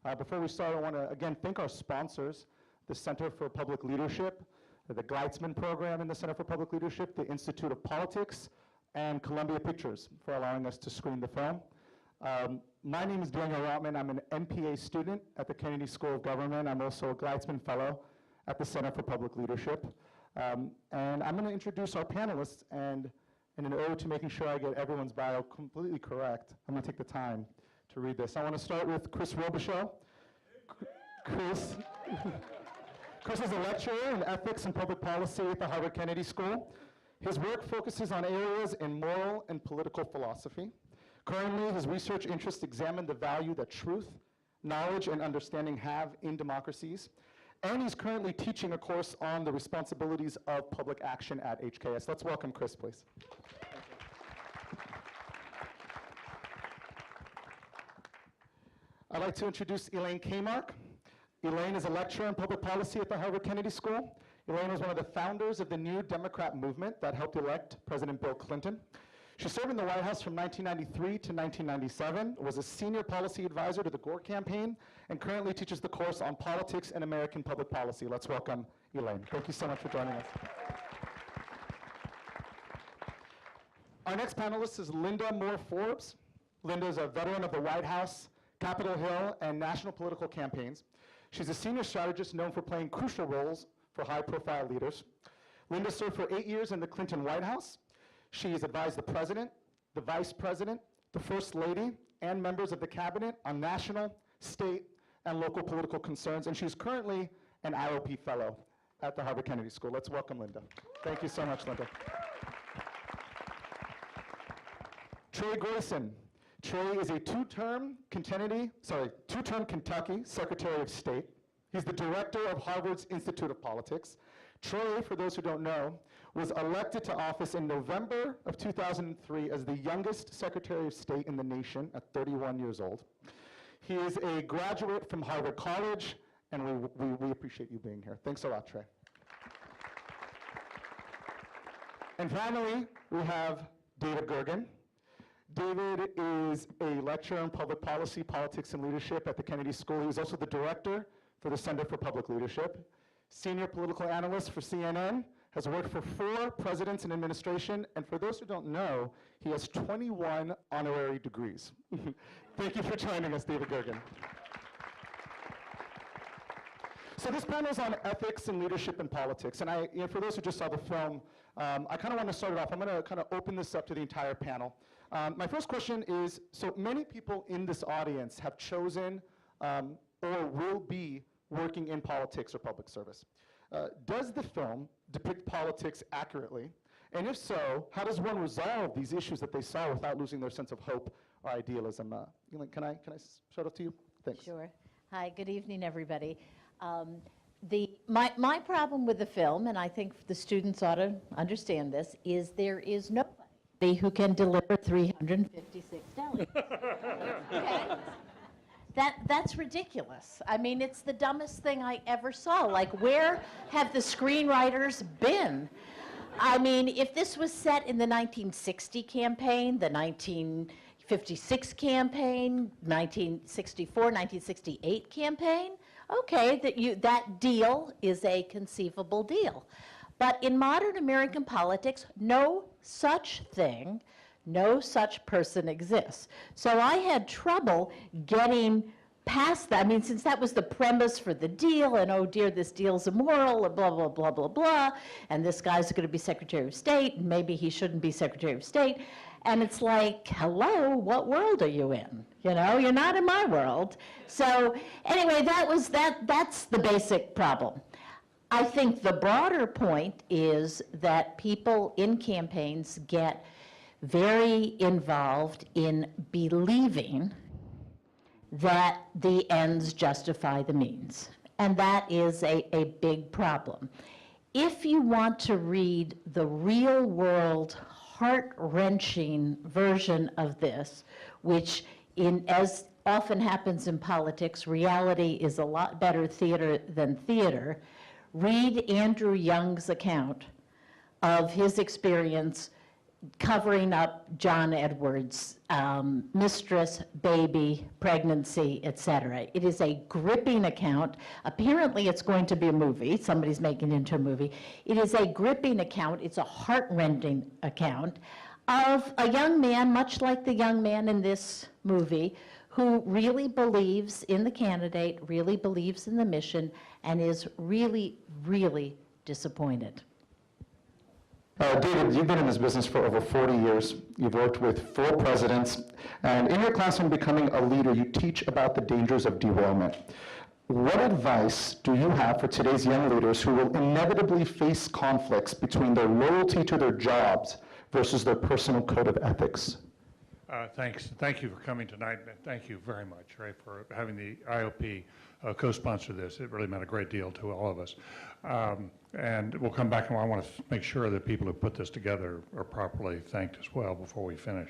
Before we start, I want to again thank our sponsors, the Center for Public Leadership, the Gleitsman Program in the Center for Public Leadership, the Institute of Politics, and Columbia Pictures for allowing us to screen the film. My name is Daniel Rotman. I'm an MPA student at the Kennedy School of Government. I'm also a Gleitsman Fellow at the Center for Public Leadership. And I'm going to introduce our panelists, and in an ode to making sure I get everyone's bio completely correct, I'm going to take the time to read this. I want to start with Chris Robichaux. Chris is a lecturer in ethics and public policy at the Harvard Kennedy School. His work focuses on areas in moral and political philosophy. Currently, his research interests examine the value that truth, knowledge, and understanding have in democracies. And he's currently teaching a course on the responsibilities of public action at HKS. Let's welcome Chris, please. I'd like to introduce Elaine Kmark. Elaine is a lecturer in public policy at the Harvard Kennedy School. Elaine was one of the founders of the New Democrat movement that helped elect President Bill Clinton. She served in the White House from 1993 to 1997, was a senior policy advisor to the Gore campaign, and currently teaches the course on politics and American public policy. Let's welcome Elaine. Thank you so much for joining us. Our next panelist is Linda Moore Forbes. Linda is a veteran of the White House, Capitol Hill, and national political campaigns. She's a senior strategist known for playing crucial roles for high-profile leaders. Linda served for 8 years in the Clinton White House. She has advised the president, the vice president, the first lady, and members of the cabinet on national, state, and local political concerns, and she's currently an IOP fellow at the Harvard Kennedy School. Let's welcome Linda. Thank you so much, Linda. Trey Grayson. Trey is a two-term Kentucky Secretary of State. He's the director of Harvard's Institute of Politics. Trey, for those who don't know, was elected to office in November of 2003 as the youngest Secretary of State in the nation at 31 years old. He is a graduate from Harvard College, and we appreciate you being here. Thanks a lot, Trey. And finally, we have David Gergen. David is a lecturer in public policy, politics, and leadership at the Kennedy School. He's also the director for the Center for Public Leadership, senior political analyst for CNN, has worked for 4 presidents in administration, and for those who don't know, he has 21 honorary degrees. Thank you for joining us, David Gergen. So this panel is on ethics and leadership in politics, and for those who just saw the film, I kind of want to start it off. I'm going to kind of open this up to the entire panel. My first question is, so many people in this audience have chosen or will be working in politics or public service. Does the film depict politics accurately? And if so, how does one resolve these issues that they saw without losing their sense of hope or idealism? Can I shout out to you? Thanks. Sure. Hi, good evening, everybody. My problem with the film, and I think the students ought to understand this, is there is nobody who can deliver 356 delegates. Okay? That's ridiculous. I mean, it's the dumbest thing I ever saw. Like, where have the screenwriters been? I mean, if this was set in the 1960 campaign, the 1956 campaign, 1964, 1968 campaign, okay, that deal is a conceivable deal. But in modern American politics, no such thing, no such person exists. So I had trouble getting past that. I mean, since that was the premise for the deal, and oh dear, this deal's immoral, and blah, blah, blah, blah, blah, and this guy's going to be Secretary of State, and maybe he shouldn't be Secretary of State. And it's like, hello, what world are you in? You know, you're not in my world. So anyway, that's the basic problem. I think the broader point is that people in campaigns get very involved in believing that the ends justify the means. And that is a big problem. If you want to read the real world, heart-wrenching version of this, which as often happens in politics, reality is a lot better theater than theater, read Andrew Young's account of his experience covering up John Edwards' mistress, baby, pregnancy, etc. It is a gripping account. Apparently, it's going to be a movie. Somebody's making it into a movie. It is a gripping account. It's a heart-rending account of a young man, much like the young man in this movie, who really believes in the candidate, really believes in the mission, and is really, really disappointed. David, you've been in this business for over 40 years. You've worked with 4 presidents, and in your class on becoming a leader, you teach about the dangers of derailment. What advice do you have for today's young leaders who will inevitably face conflicts between their loyalty to their jobs versus their personal code of ethics? Thanks. Thank you for coming tonight. Thank you very much, Ray, for having the IOP co-sponsor this. It really meant a great deal to all of us. And we'll come back, and I want to make sure that people who put this together are properly thanked as well before we finish.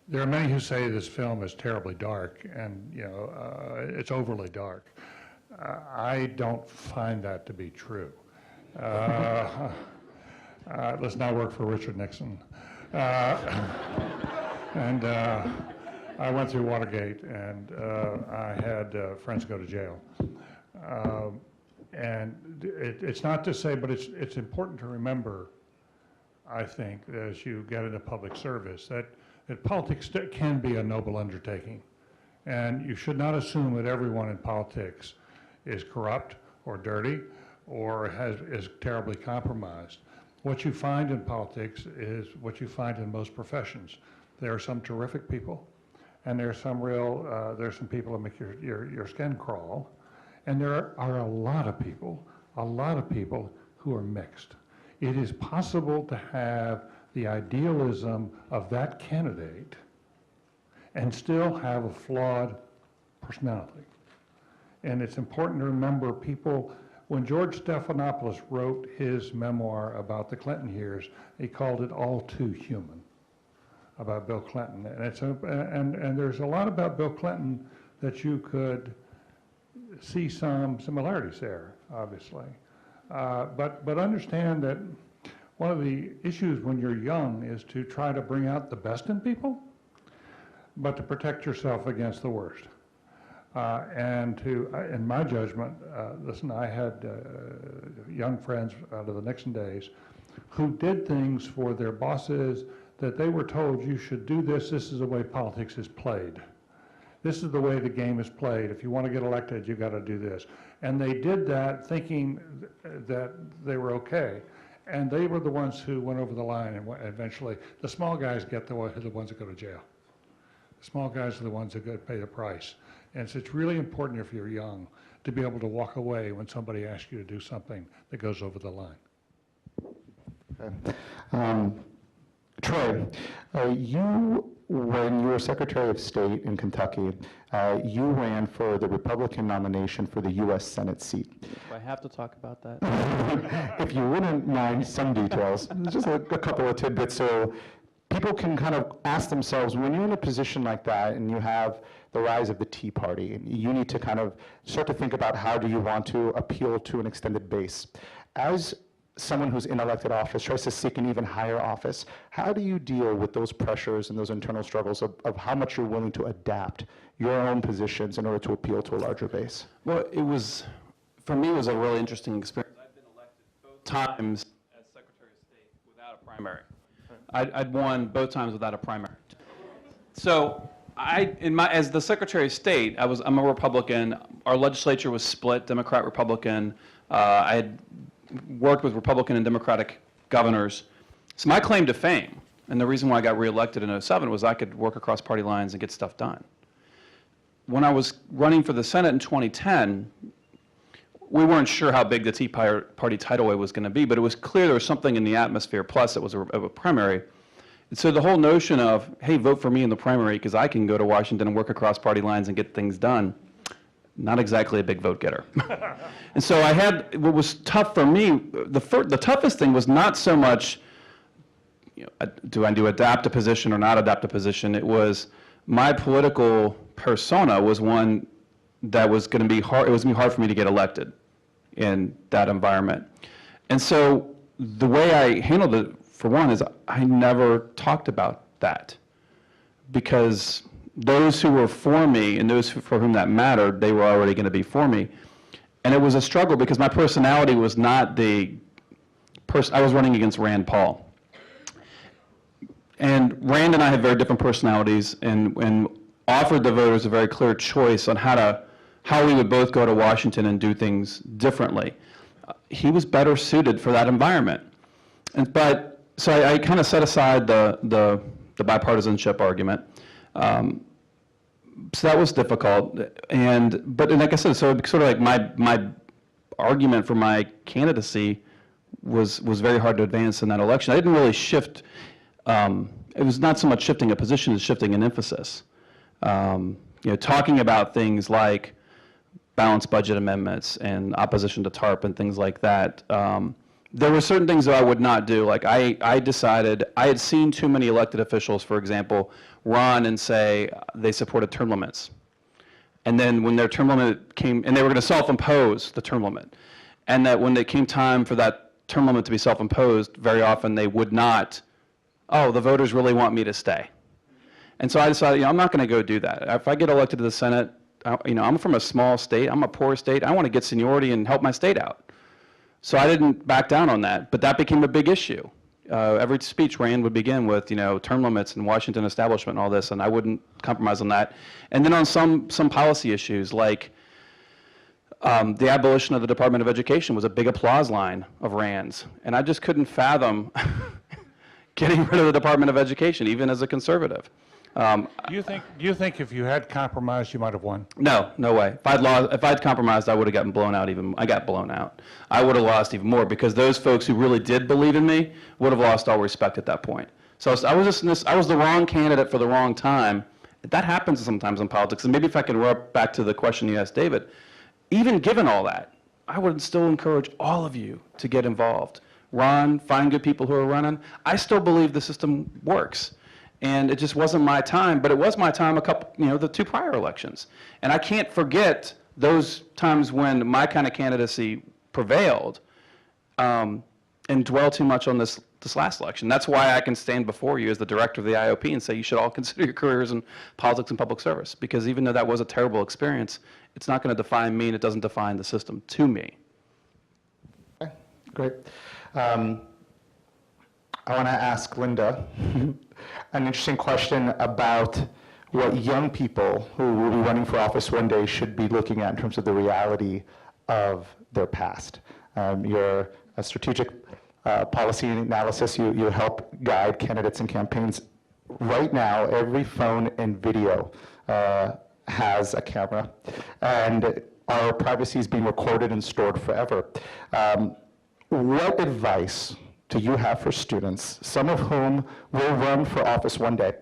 There are many who say this film is terribly dark, and it's overly dark. I don't find that to be true. Listen, I work for Richard Nixon. And I went through Watergate, and I had friends go to jail. And it's not to say, but it's important to remember, I think, as you get into public service, that politics can be a noble undertaking. And you should not assume that everyone in politics is corrupt or dirty or is terribly compromised. What you find in politics is what you find in most professions. There are some terrific people, and there's some people that make your skin crawl, and there are a lot of people who are mixed. It is possible to have the idealism of that candidate and still have a flawed personality. And it's important to remember people. When George Stephanopoulos wrote his memoir about the Clinton years, he called it All Too Human, about Bill Clinton. And there's a lot about Bill Clinton that you could see some similarities there, obviously. But understand that one of the issues when you're young is to try to bring out the best in people, but to protect yourself against the worst. In my judgment, listen, I had young friends out of the Nixon days who did things for their bosses that they were told, you should do this, this is the way politics is played. This is the way the game is played. If you want to get elected, you've got to do this. And they did that thinking that they were okay. And they were the ones who went over the line, and eventually the small guys get the ones that go to jail. The small guys are the ones that pay the price. And so it's really important if you're young to be able to walk away when somebody asks you to do something that goes over the line. Okay. Troy, when you were Secretary of State in Kentucky, you ran for the Republican nomination for the U.S. Senate seat. Do I have to talk about that? If you wouldn't mind some details, just a couple of tidbits so people can kind of ask themselves, when you're in a position like that and you have the rise of the Tea Party, and you need to kind of start to think about how do you want to appeal to an extended base. As someone who's in elected office tries to seek an even higher office, how do you deal with those pressures and those internal struggles of how much you're willing to adapt your own positions in order to appeal to a larger base? Well, for me, it was a really interesting experience. I've been elected both times as Secretary of State without a primary. I'd won both times without a primary. So as the Secretary of State, I'm a Republican. Our legislature was split, Democrat, Republican. I had worked with Republican and Democratic governors. So my claim to fame, and the reason why I got reelected in 2007 was I could work across party lines and get stuff done. When I was running for the Senate in 2010, we weren't sure how big the Tea Party tidal wave was going to be, but it was clear there was something in the atmosphere, plus it was a primary. And so the whole notion of, hey, vote for me in the primary because I can go to Washington and work across party lines and get things done, not exactly a big vote getter. And so what was tough for me, the toughest thing was not so much, do I adapt a position or not adapt a position? It was my political persona was one that was going to be hard. It was going to be hard for me to get elected in that environment. And so the way I handled it for one, is I never talked about that, because those who were for me and those for whom that mattered, they were already going to be for me. And it was a struggle because my personality was not the person. I was running against Rand Paul. And Rand and I have very different personalities, and offered the voters a very clear choice on how we would both go to Washington and do things differently. He was better suited for that environment. So I kind of set aside the bipartisanship argument. So that was difficult. But like I said, so sort of like my argument for my candidacy was very hard to advance in that election. I didn't really shift. It was not so much shifting a position as shifting an emphasis. Talking about things like balanced budget amendments and opposition to TARP and things like that. There were certain things that I would not do. Like I decided, I had seen too many elected officials, for example, run and say they supported term limits. And then when their term limit came, and they were going to self-impose the term limit, and that when it came time for that term limit to be self-imposed, very often they would not, oh, the voters really want me to stay. And so I decided, I'm not going to go do that. If I get elected to the Senate, I'm from a small state, I'm a poor state, I want to get seniority and help my state out. So I didn't back down on that, but that became a big issue. Every speech Rand would begin with, term limits and Washington establishment and all this, and I wouldn't compromise on that. And then on some policy issues, like the abolition of the Department of Education was a big applause line of Rand's, and I just couldn't fathom getting rid of the Department of Education, even as a conservative. Do you think if you had compromised, you might have won? No, no way. If I'd compromised, I would have gotten blown out I got blown out. I would have lost even more, because those folks who really did believe in me would have lost all respect at that point. So I was the wrong candidate for the wrong time. That happens sometimes in politics. And maybe if I can rub back to the question you asked David, even given all that, I would still encourage all of you to get involved. Run, find good people who are running. I still believe the system works. And it just wasn't my time, but it was my time the 2 prior elections. And I can't forget those times when my kind of candidacy prevailed, and dwell too much on this last election. That's why I can stand before you as the director of the IOP and say you should all consider your careers in politics and public service, because even though that was a terrible experience, it's not going to define me, and it doesn't define the system to me. Okay, great. I want to ask Linda an interesting question about what young people who will be running for office one day should be looking at in terms of the reality of their past. You're a strategic policy analysis. You help guide candidates and campaigns. Right now, every phone and video has a camera, and our privacy is being recorded and stored forever. What advice do you have for students, some of whom will run for office one day,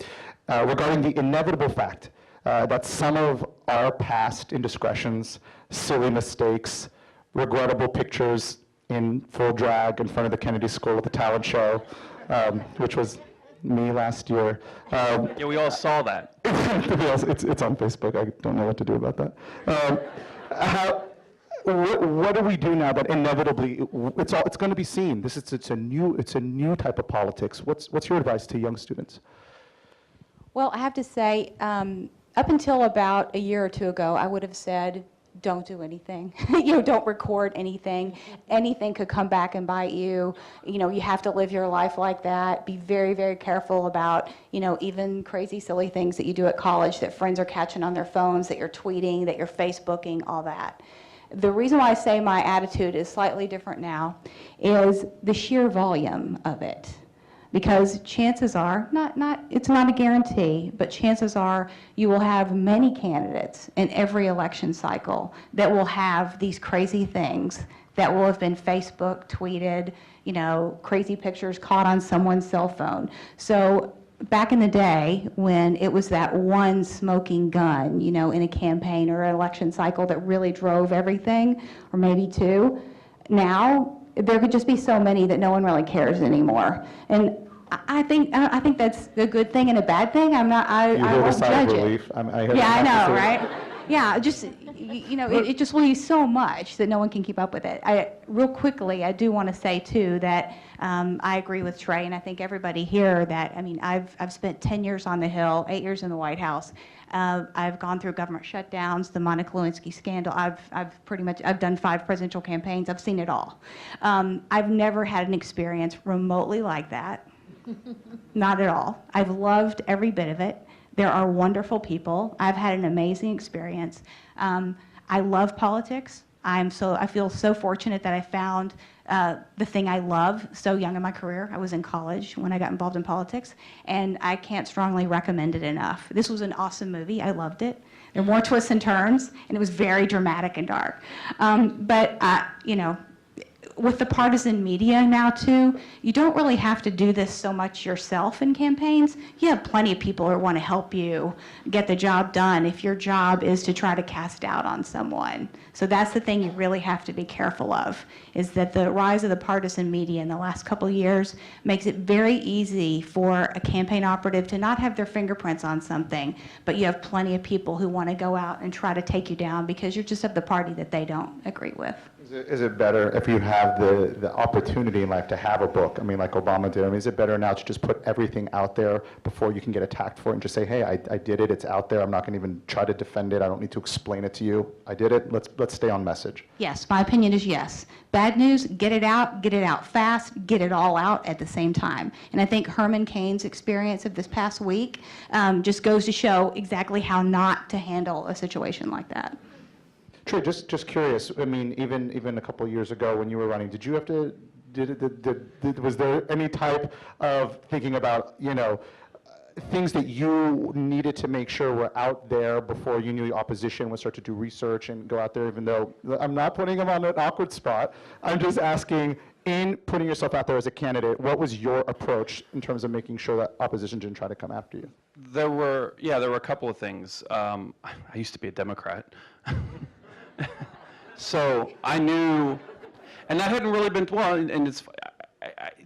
regarding the inevitable fact that some of our past indiscretions, silly mistakes, regrettable pictures in full drag in front of the Kennedy School at the talent show, which was me last year. Yeah, we all saw that. It's on Facebook. I don't know what to do about that. What do we do now that inevitably it's going to be seen? It's a new type of politics. What's your advice to young students? Well, I have to say, up until about a year or 2 ago, I would have said, don't do anything. Don't record anything. Anything could come back and bite you. You have to live your life like that. Be very, very careful about, even crazy, silly things that you do at college that friends are catching on their phones, that you're tweeting, that you're Facebooking, all that. The reason why I say my attitude is slightly different now is the sheer volume of it. Because chances are, it's not a guarantee, but chances are you will have many candidates in every election cycle that will have these crazy things that will have been Facebook tweeted, crazy pictures caught on someone's cell phone. So back in the day when it was that one smoking gun, in a campaign or an election cycle that really drove everything, or maybe 2, now there could just be so many that no one really cares anymore. And I think that's a good thing and a bad thing. I won't judge it. I Yeah, I know, right? Yeah, just, it just leaves so much that no one can keep up with it. Real quickly, I do want to say, too, that I agree with Trey, and I think everybody here that, I mean, I've spent 10 years on the Hill, 8 years in the White House. I've gone through government shutdowns, the Monica Lewinsky scandal. I've done 5 presidential campaigns. I've seen it all. I've never had an experience remotely like that. Not at all. I've loved every bit of it. There are wonderful people. I've had an amazing experience. I love politics. I feel so fortunate that I found the thing I love so young in my career. I was in college when I got involved in politics, and I can't strongly recommend it enough. This was an awesome movie. I loved it. There were more twists and turns, and it was very dramatic and dark. With the partisan media now too, you don't really have to do this so much yourself in campaigns. You have plenty of people who want to help you get the job done if your job is to try to cast doubt on someone. So that's the thing you really have to be careful of, is that the rise of the partisan media in the last couple of years makes it very easy for a campaign operative to not have their fingerprints on something, but you have plenty of people who want to go out and try to take you down because you're just of the party that they don't agree with. Is it better if you have the opportunity in life to have a book? I mean, like Obama did. I mean, is it better now to just put everything out there before you can get attacked for it and just say, hey, I did it, it's out there, I'm not going to even try to defend it, I don't need to explain it to you, I did it, let's stay on message? Yes, my opinion is yes. Bad news, get it out fast, get it all out at the same time. And I think Herman Cain's experience of this past week just goes to show exactly how not to handle a situation like that. Trey, just curious. I mean, even a couple of years ago when you were running, did you have to? Was there any type of thinking about things that you needed to make sure were out there before you knew the opposition would start to do research and go out there? Even though I'm not putting them on an awkward spot, I'm just asking. In putting yourself out there as a candidate, what was your approach in terms of making sure that opposition didn't try to come after you? There were a couple of things. I used to be a Democrat. So I knew, and that hadn't really been,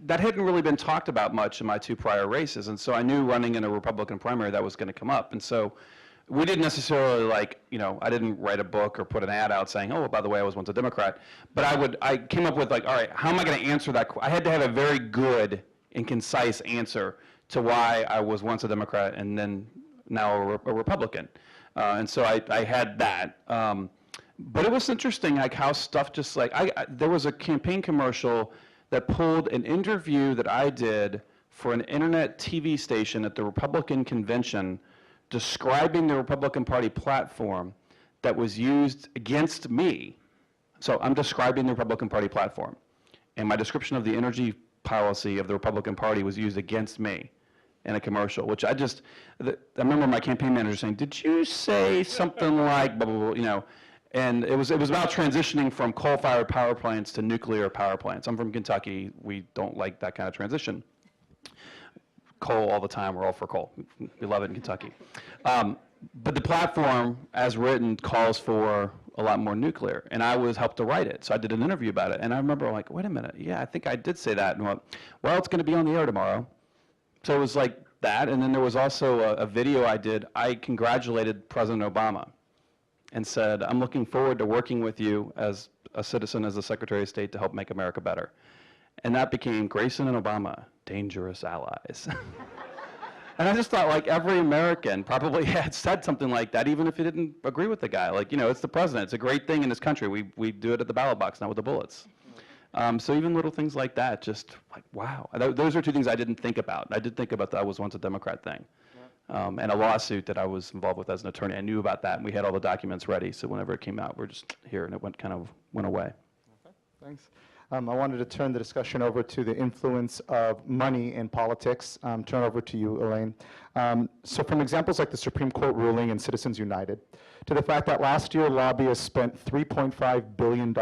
that hadn't really been talked about much in my 2 prior races, and so I knew running in a Republican primary that was going to come up, and so we didn't necessarily I didn't write a book or put an ad out saying, oh, by the way, I was once a Democrat, but I came up with all right, how am I going to answer that? I had to have a very good and concise answer to why I was once a Democrat and then now a Republican, and so I had that. But it was interesting, how stuff just there was a campaign commercial that pulled an interview that I did for an internet TV station at the Republican convention describing the Republican Party platform that was used against me. So I'm describing the Republican Party platform, and my description of the energy policy of the Republican Party was used against me in a commercial, which I remember my campaign manager saying, did you say something like blah, blah, blah, And it was about transitioning from coal-fired power plants to nuclear power plants. I'm from Kentucky. We don't like that kind of transition. Coal all the time. We're all for coal. We love it in Kentucky. But the platform, as written, calls for a lot more nuclear. And I was helped to write it. So I did an interview about it. And I remember wait a minute. Yeah, I think I did say that. And well, it's going to be on the air tomorrow. So it was like that. And then there was also a video I did. I congratulated President Obama and said, I'm looking forward to working with you as a citizen, as the Secretary of State, to help make America better. And that became Grayson and Obama, dangerous allies. And I just thought every American probably had said something like that, even if you didn't agree with the guy. It's the president. It's a great thing in this country. We do it at the ballot box, not with the bullets. So even little things like that, just wow. Those are 2 things I didn't think about. I did think about that I was once a Democrat thing. And a lawsuit that I was involved with as an attorney. I knew about that, and we had all the documents ready, so whenever it came out, we're just here, and it kind of went away. Okay, thanks. I wanted to turn the discussion over to the influence of money in politics. Turn over to you, Elaine. So from examples like the Supreme Court ruling in Citizens United, to the fact that last year lobbyists spent $3.5 billion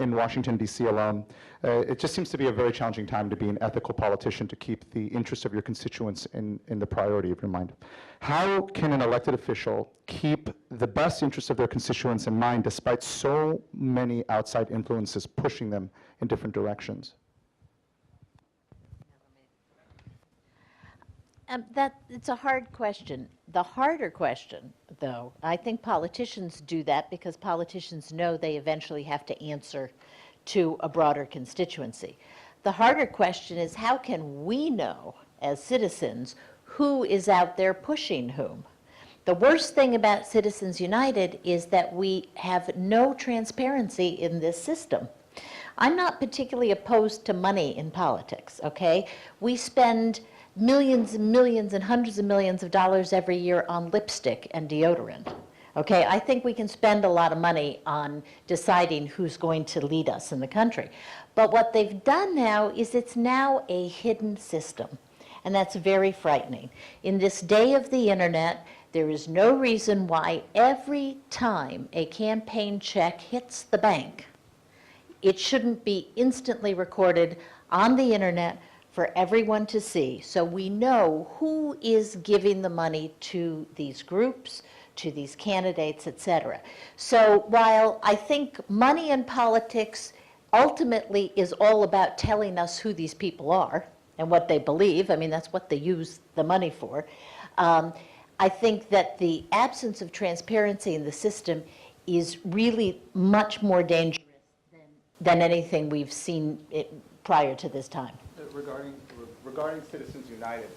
in Washington, D.C. alone. It just seems to be a very challenging time to be an ethical politician, to keep the interests of your constituents in the priority of your mind. How can an elected official keep the best interests of their constituents in mind despite so many outside influences pushing them in different directions? It's a hard question. The harder question, though, I think politicians do that because politicians know they eventually have to answer to a broader constituency. The harder question is, how can we know as citizens who is out there pushing whom? The worst thing about Citizens United is that we have no transparency in this system. I'm not particularly opposed to money in politics, okay? We spend millions and millions and hundreds of millions of dollars every year on lipstick and deodorant. Okay, I think we can spend a lot of money on deciding who's going to lead us in the country. But what they've done now is it's now a hidden system, and that's very frightening. In this day of the internet, there is no reason why every time a campaign check hits the bank, it shouldn't be instantly recorded on the internet for everyone to see, so we know who is giving the money to these groups, to these candidates, et cetera. So while I think money in politics ultimately is all about telling us who these people are and what they believe, I mean, that's what they use the money for, I think that the absence of transparency in the system is really much more dangerous than anything we've seen prior to this time. Regarding Citizens United,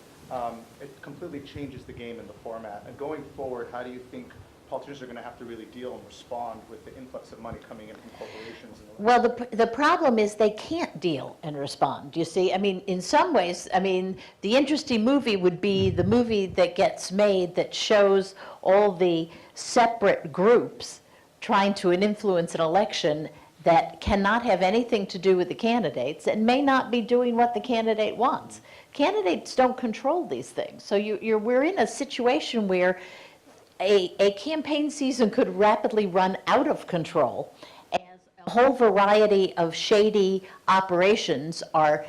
it completely changes the game in the format. And going forward, how do you think politicians are going to have to really deal and respond with the influx of money coming in from corporations? Well, the problem is they can't deal and respond, you see? I mean, in some ways, I mean, the interesting movie would be the movie that gets made that shows all the separate groups trying to influence an election that cannot have anything to do with the candidates and may not be doing what the candidate wants. Candidates don't control these things. So we're in a situation where a campaign season could rapidly run out of control as a whole variety of shady operations are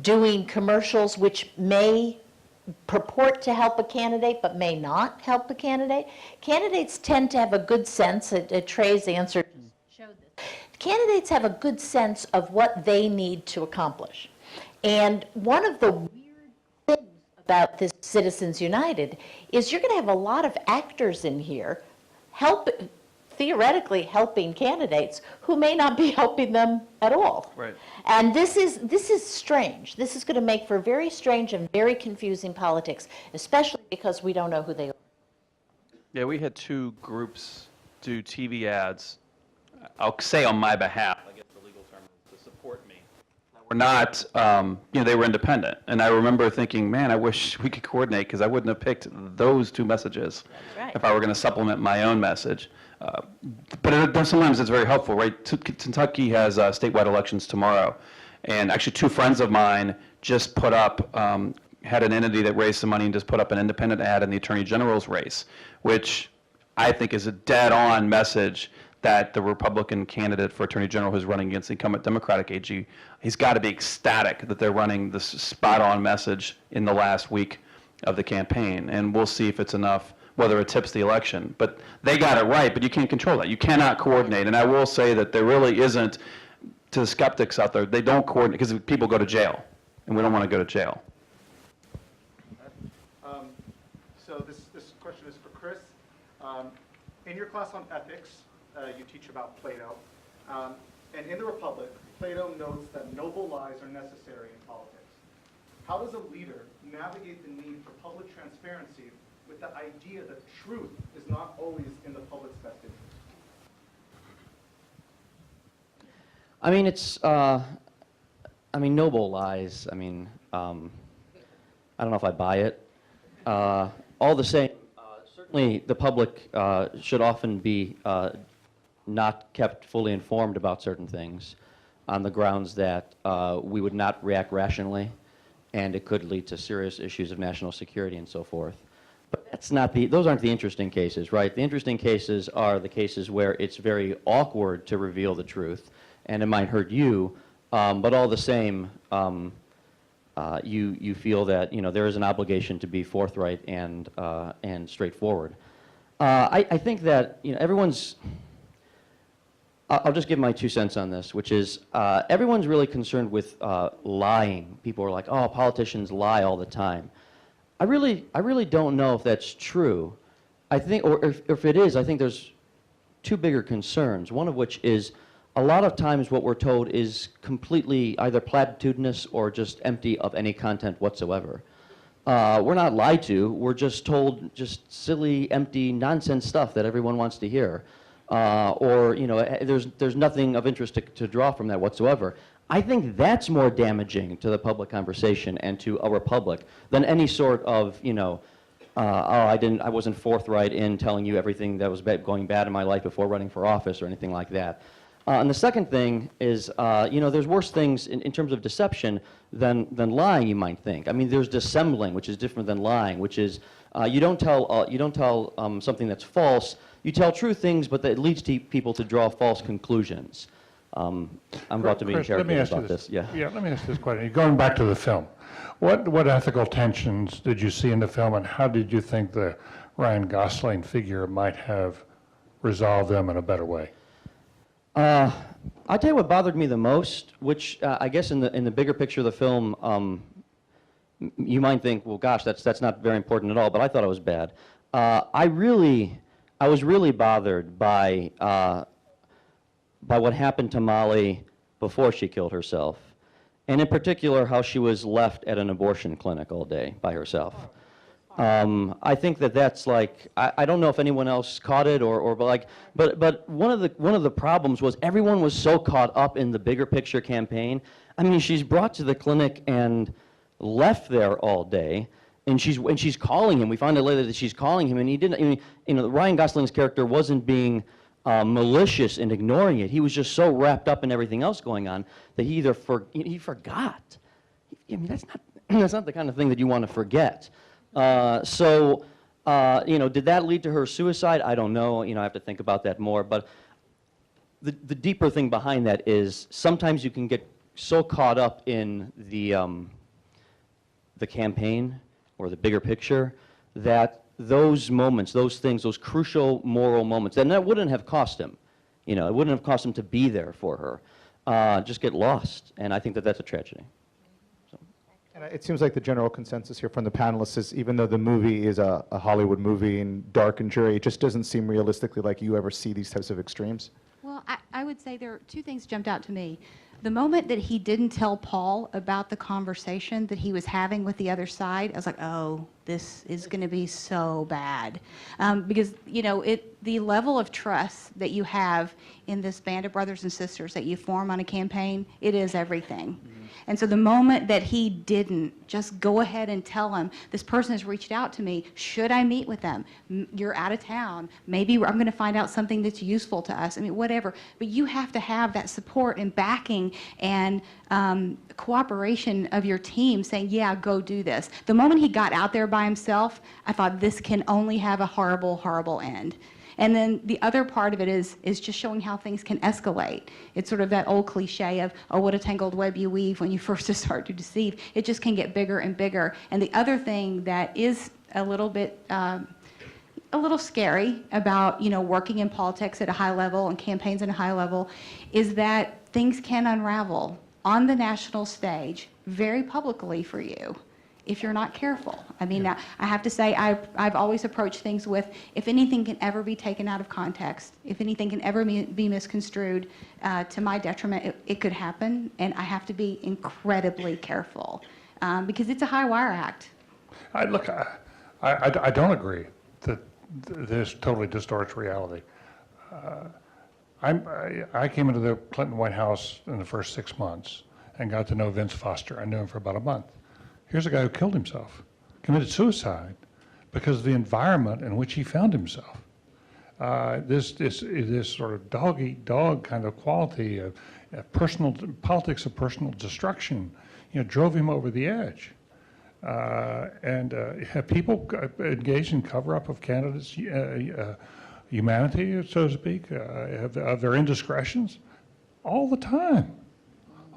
doing commercials which may purport to help a candidate but may not help a candidate. Candidates tend to have a good sense, Trey's answer showed this. Candidates have a good sense of what they need to accomplish. And one of the weird things about this Citizens United is you're going to have a lot of actors in here theoretically helping candidates who may not be helping them at all. Right. And this is strange. This is going to make for very strange and very confusing politics, especially because we don't know who they are. Yeah, we had two groups do TV ads, I'll say on my behalf, I guess the legal term is to support me. We're not, they were independent. And I remember thinking, man, I wish we could coordinate because I wouldn't have picked those two messages right. if I were going to supplement my own message. But sometimes it's very helpful, right? Kentucky has statewide elections tomorrow. And actually 2 friends of mine just put up, had an entity that raised some money and just put up an independent ad in the Attorney General's race, which I think is a dead-on message that the Republican candidate for Attorney General who's running against the incumbent Democratic AG, he's got to be ecstatic that they're running this spot-on message in the last week of the campaign. And we'll see if it's enough, whether it tips the election. But they got it right, but you can't control that. You cannot coordinate. And I will say that there really isn't, to the skeptics out there, they don't coordinate because people go to jail, and we don't want to go to jail. So this question is for Chris. In your class on ethics, you teach about Plato. And in the Republic, Plato notes that noble lies are necessary in politics. How does a leader navigate the need for public transparency with the idea that truth is not always in the public's best interest? I mean, it's, noble lies, I don't know if I buy it. All the same, certainly the public should often be not kept fully informed about certain things on the grounds that we would not react rationally, and it could lead to serious issues of national security and so forth. But those aren't the interesting cases, right? The interesting cases are the cases where it's very awkward to reveal the truth, and it might hurt you, but all the same, you feel that there is an obligation to be forthright and straightforward. I think that everyone's. I'll just give my 2 cents on this, which is everyone's really concerned with lying. People are like, oh, politicians lie all the time. I really don't know if that's true. I think, or if it is, I think there's two bigger concerns. One of which is a lot of times what we're told is completely either platitudinous or just empty of any content whatsoever. We're not lied to. We're just told just silly, empty, nonsense stuff that everyone wants to hear. Or, you know, there's nothing of interest to draw from that whatsoever. I think that's more damaging to the public conversation and to a republic than any sort of, you know, I wasn't forthright in telling you everything that was going bad in my life before running for office or anything like that. And the second thing is, you know, there's worse things in terms of deception than lying, you might think. I mean, there's dissembling, which is different than lying, which is you don't tell something that's false. You tell true things, but that leads people to draw false conclusions. I'm about to be Chris, let me interrogated ask you about this. Yeah. Yeah, let me ask this question. Going back to the film, what ethical tensions did you see in the film, and how did you think the Ryan Gosling figure might have resolved them in a better way? I'll tell you what bothered me the most, which I guess in the bigger picture of the film, you might think, well, gosh, that's not very important at all, but I thought it was bad. I was really bothered by what happened to Molly before she killed herself, and in particular how she was left at an abortion clinic all day by herself. I think that's like, I don't know if anyone else caught it but one of the problems was everyone was so caught up in the bigger picture campaign. I mean, she's brought to the clinic and left there all day, and she's calling him. We find out later that she's calling him, and he didn't. I mean, you know, Ryan Gosling's character wasn't being malicious in ignoring it. He was just so wrapped up in everything else going on that he forgot. I mean, that's not the kind of thing that you want to forget. You know, did that lead to her suicide? I don't know. You know, I have to think about that more. But the deeper thing behind that is sometimes you can get so caught up in the campaign or the bigger picture that those moments, those things, those crucial moral moments, and that wouldn't have cost him. You know, it wouldn't have cost him to be there for her. Just get lost, and I think that's a tragedy. And it seems like the general consensus here from the panelists is even though the movie is a Hollywood movie and dark and dreary, it just doesn't seem realistically like you ever see these types of extremes. Well, I would say there are two things jumped out to me. The moment that he didn't tell Paul about the conversation that he was having with the other side, I was like, oh, this is going to be so bad. Because, you know, the level of trust that you have in this band of brothers and sisters that you form on a campaign, it is everything. Mm-hmm. And so the moment that he didn't just go ahead and tell him, this person has reached out to me, should I meet with them? You're out of town. Maybe I'm going to find out something that's useful to us. I mean, whatever. But you have to have that support and backing and cooperation of your team saying, yeah, go do this. The moment he got out there by himself, I thought this can only have a horrible, horrible end. And then the other part of it is just showing how things can escalate. It's sort of that old cliche of, oh, what a tangled web you weave when you first start to deceive. It just can get bigger and bigger. And the other thing that is a little bit, a little scary about, you know, working in politics at a high level and campaigns at a high level is that things can unravel on the national stage very publicly for you if you're not careful. I mean, I have to say, I've always approached things with, if anything can ever be taken out of context, if anything can ever be misconstrued to my detriment, it could happen, and I have to be incredibly careful because it's a high wire act. I don't agree that this totally distorts reality. I came into the Clinton White House in the first 6 months and got to know Vince Foster. I knew him for about a month. Here's a guy who killed himself, committed suicide because of the environment in which he found himself. This sort of dog-eat-dog kind of quality of personal politics of personal destruction, you know, drove him over the edge. Have people engaged in cover-up of candidates' humanity, so to speak, of their indiscretions? All the time.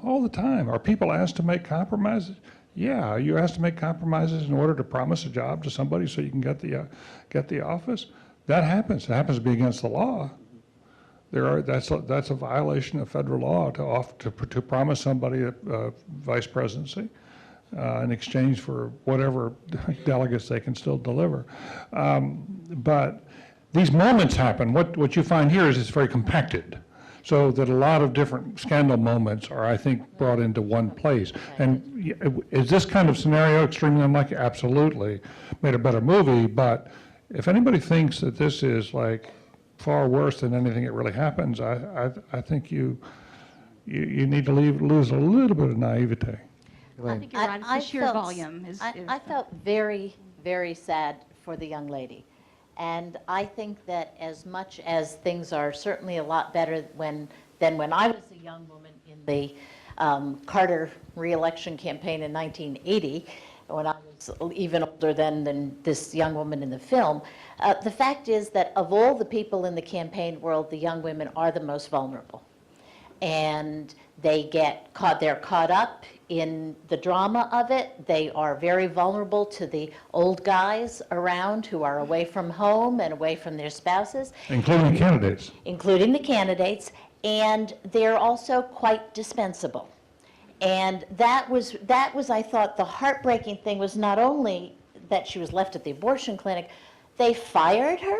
All the time. Are people asked to make compromises? Yeah, you asked to make compromises in order to promise a job to somebody so you can get the office. That happens. It happens to be against the law. That's a violation of federal law to promise somebody a vice presidency. in exchange for whatever delegates they can still deliver. But these moments happen. What you find here is it's very compacted, so that a lot of different scandal moments are, I think, brought into one place. And is this kind of scenario extremely unlikely? Absolutely. Made a better movie, but if anybody thinks that this is like far worse than anything that really happens, I think you need to lose a little bit of naivete. I think you're right. It's the sheer volume. I felt very, very sad for the young lady. And I think that as much as things are certainly a lot better than when I was a young woman in the Carter re-election campaign in 1980, when I was even older than this young woman in the film, the fact is that of all the people in the campaign world, the young women are the most vulnerable. And they're caught up in the drama of it. They are very vulnerable to the old guys around who are away from home and away from their spouses. Including the candidates. Including the candidates. And they're also quite dispensable. And that was, I thought, the heartbreaking thing was not only that she was left at the abortion clinic, they fired her.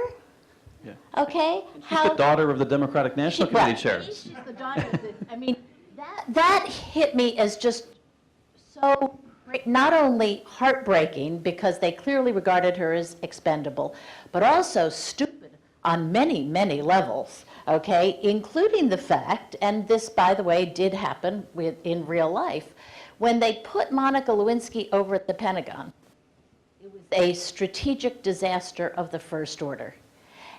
Yeah. Okay? She's the daughter of the Democratic National Committee Right. chair. She's the daughter of the, I mean, that hit me as just so, not only heartbreaking, because they clearly regarded her as expendable, but also stupid on many, many levels, okay, including the fact, and this, by the way, did happen in real life, when they put Monica Lewinsky over at the Pentagon, it was a strategic disaster of the first order.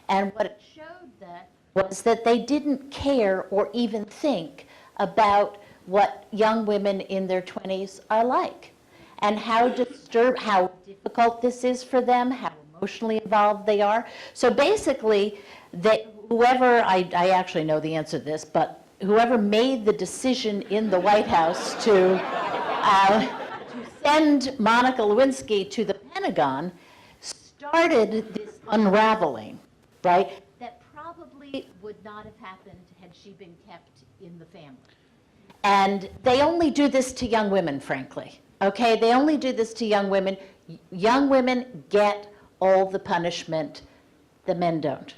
And what it showed that was that they didn't care or even think about what young women in their 20s are like, and how difficult this is for them, how emotionally involved they are. So basically, whoever, I actually know the answer to this, but whoever made the decision in the White House to send Monica Lewinsky to the Pentagon started this unraveling, right, that probably would not have happened had she been kept in the family. And they only do this to young women, frankly. Okay, they only do this to young women. Young women get all the punishment, the men don't.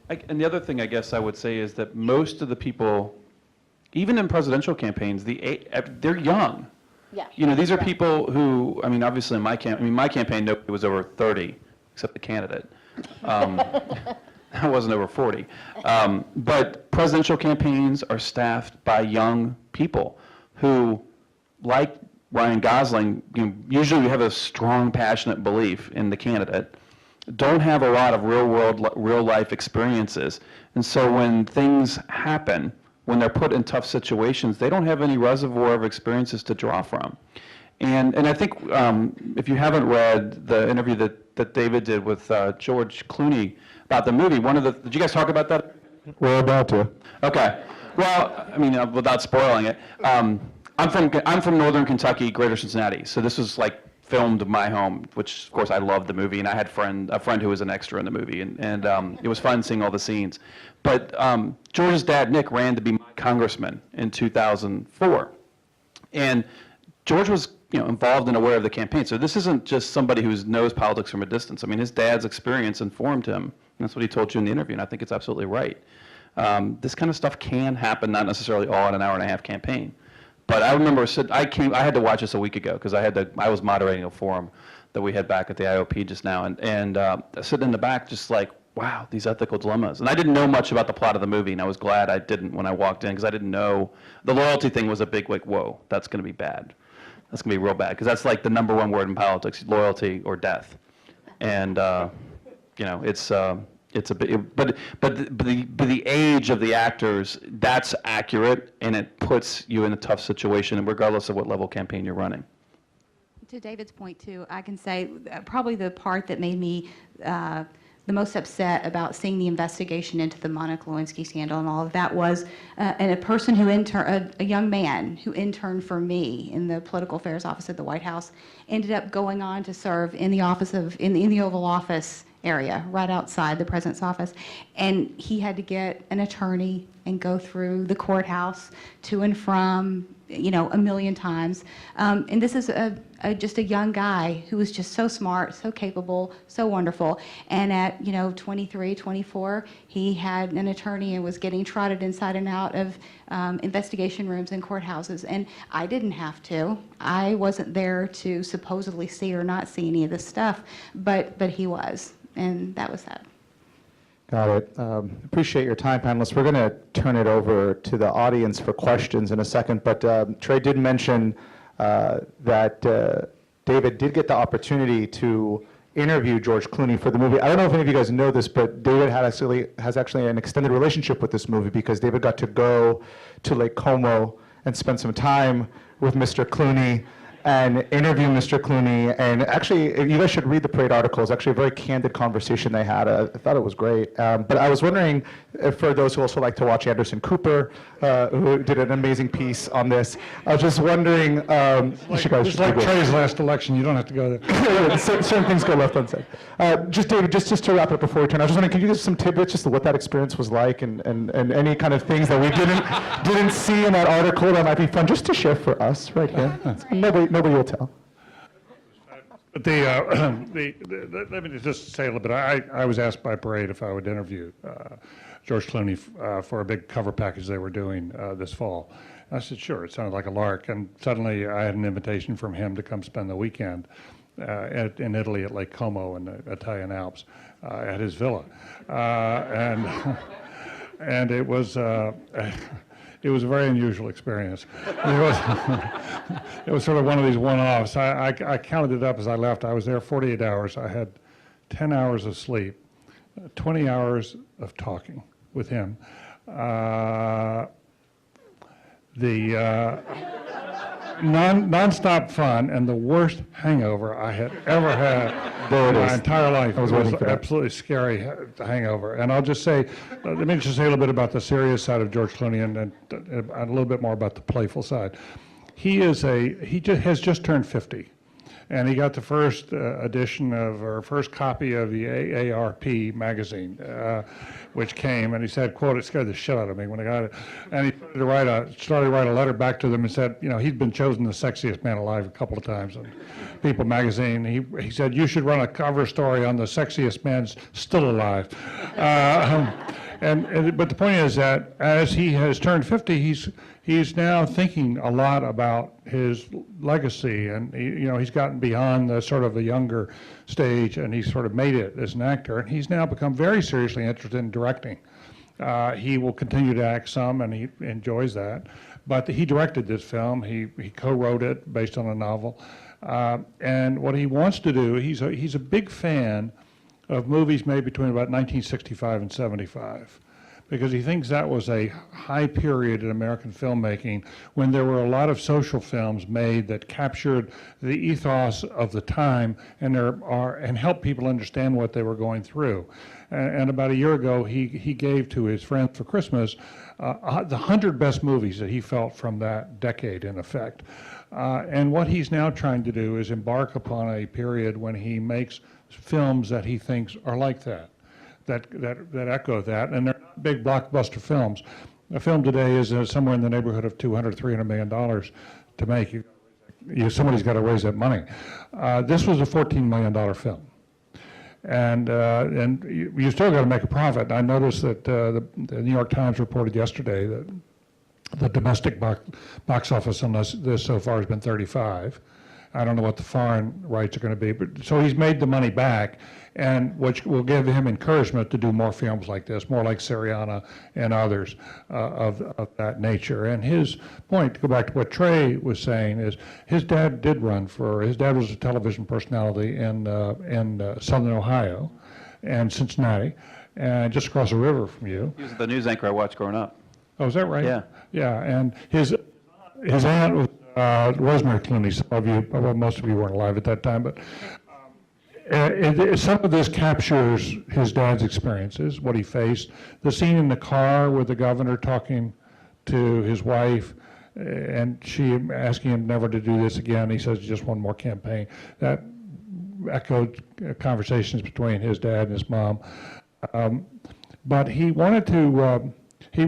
And the other thing I guess I would say is that most of the people, even in presidential campaigns, they're young. Yeah. You know, these are people who, I mean, obviously in my campaign, nobody was over 30, except the candidate. I wasn't over 40. But presidential campaigns are staffed by young people who, like Ryan Gosling, usually have a strong, passionate belief in the candidate, don't have a lot of real life experiences. And so when things happen, when they're put in tough situations, they don't have any reservoir of experiences to draw from. And I think if you haven't read the interview that David did with George Clooney about the movie, did you guys talk about that? We're about to. Okay. Well, I mean, without spoiling it, I'm from northern Kentucky, Greater Cincinnati. So this was like filmed in my home, which of course I loved the movie, and I had a friend who was an extra in the movie, and it was fun seeing all the scenes. But George's dad, Nick, ran to be my congressman in 2004, and George was involved and aware of the campaign. So this isn't just somebody who knows politics from a distance. I mean, his dad's experience informed him. And that's what he told you in the interview, and I think it's absolutely right. This kind of stuff can happen, not necessarily all in an hour-and-a-half campaign. But I remember I had to watch this a week ago because I was moderating a forum that we had back at the IOP just now, and sitting in the back just like, wow, these ethical dilemmas. And I didn't know much about the plot of the movie, and I was glad I didn't when I walked in, because I didn't know. The loyalty thing was a big, like, whoa, that's going to be bad. That's going to be real bad, because that's like the number one word in politics, loyalty or death. And, it's a bit, but the age of the actors, that's accurate, and it puts you in a tough situation, and regardless of what level campaign you're running. To David's point, too, I can say probably the part that made me the most upset about seeing the investigation into the Monica Lewinsky scandal and all of that was and a young man who interned for me in the political affairs office at the White House ended up going on to serve in the Oval Office area, right outside the president's office, and he had to get an attorney and go through the courthouse to and from a million times. And this is just a young guy who was just so smart, so capable, so wonderful. And at 23, 24, he had an attorney and was getting trotted inside and out of investigation rooms and courthouses. And I didn't have to. I wasn't there to supposedly see or not see any of this stuff, but he was, and that was that. Got it. Appreciate your time, panelists. We're going to turn it over to the audience for questions in a second, but Trey did mention that David did get the opportunity to interview George Clooney for the movie. I don't know if any of you guys know this, but David has actually an extended relationship with this movie because David got to go to Lake Como and spend some time with Mr. Clooney and interview Mr. Clooney. And actually, you guys should read the Parade article. It's actually a very candid conversation they had. I thought it was great. But I was wondering, for those who also like to watch Anderson Cooper, who did an amazing piece on this, I was just wondering, you guys It's like Trey's last election, you don't have to go there. certain things go left unsaid. Just David, just to wrap up before we turn, I was just wondering, can you give us some tidbits just to what that experience was like and any kind of things that we didn't see in that article that might be fun just to share for us right here? Nobody will tell. But let me just say a little bit. I was asked by Parade if I would interview George Clooney for a big cover package they were doing this fall. I said, sure. It sounded like a lark. And suddenly I had an invitation from him to come spend the weekend in Italy at Lake Como in the Italian Alps at his villa. And it was a very unusual experience. It was sort of one of these one-offs. I counted it up as I left. I was there 48 hours. I had 10 hours of sleep, 20 hours of talking with him. Non-stop fun and the worst hangover I had ever had in my entire life. It was absolutely scary hangover. And I'll just say, let me just say a little bit about the serious side of George Clooney and a little bit more about the playful side. He has just turned 50. And he got the first edition or first copy of the AARP magazine, which came, and he said, quote, it scared the shit out of me when I got it. And he started to write a letter back to them and said, he'd been chosen the sexiest man alive a couple of times in People magazine. He said, you should run a cover story on the sexiest man still alive. But the point is that as he has turned 50, he's now thinking a lot about his legacy, and he's gotten beyond the sort of a younger stage, and he's sort of made it as an actor, and he's now become very seriously interested in directing. He will continue to act some, and he enjoys that, but he directed this film. He co-wrote it based on a novel, and what he wants to do, he's a big fan of movies made between about 1965 and 75, because he thinks that was a high period in American filmmaking when there were a lot of social films made that captured the ethos of the time and helped people understand what they were going through. And about a year ago, he gave to his friends for Christmas the 100 best movies that he felt from that decade, in effect. And what he's now trying to do is embark upon a period when he makes films that he thinks are like that echo that, and they're not big blockbuster films. A film today is somewhere in the neighborhood of $200, $300 million to make. Somebody's got to raise that money. This was a $14 million film, and you still got to make a profit. I noticed that the New York Times reported yesterday that the domestic box office on this so far has been 35. I don't know what the foreign rights are going to be, but so he's made the money back, and which will give him encouragement to do more films like this, more like Syriana and others of that nature. And his point, to go back to what Trey was saying, is his dad was a television personality in Southern Ohio and Cincinnati, and just across the river from you. He was the news anchor I watched growing up. Oh, is that right? Yeah. Yeah, and his aunt was Rosemary Clooney. Most of you weren't alive at that time, but some of this captures his dad's experiences, what he faced. The scene in the car with the governor talking to his wife, and she asking him never to do this again. He says, just one more campaign. That echoed conversations between his dad and his mom. But he wanted to, he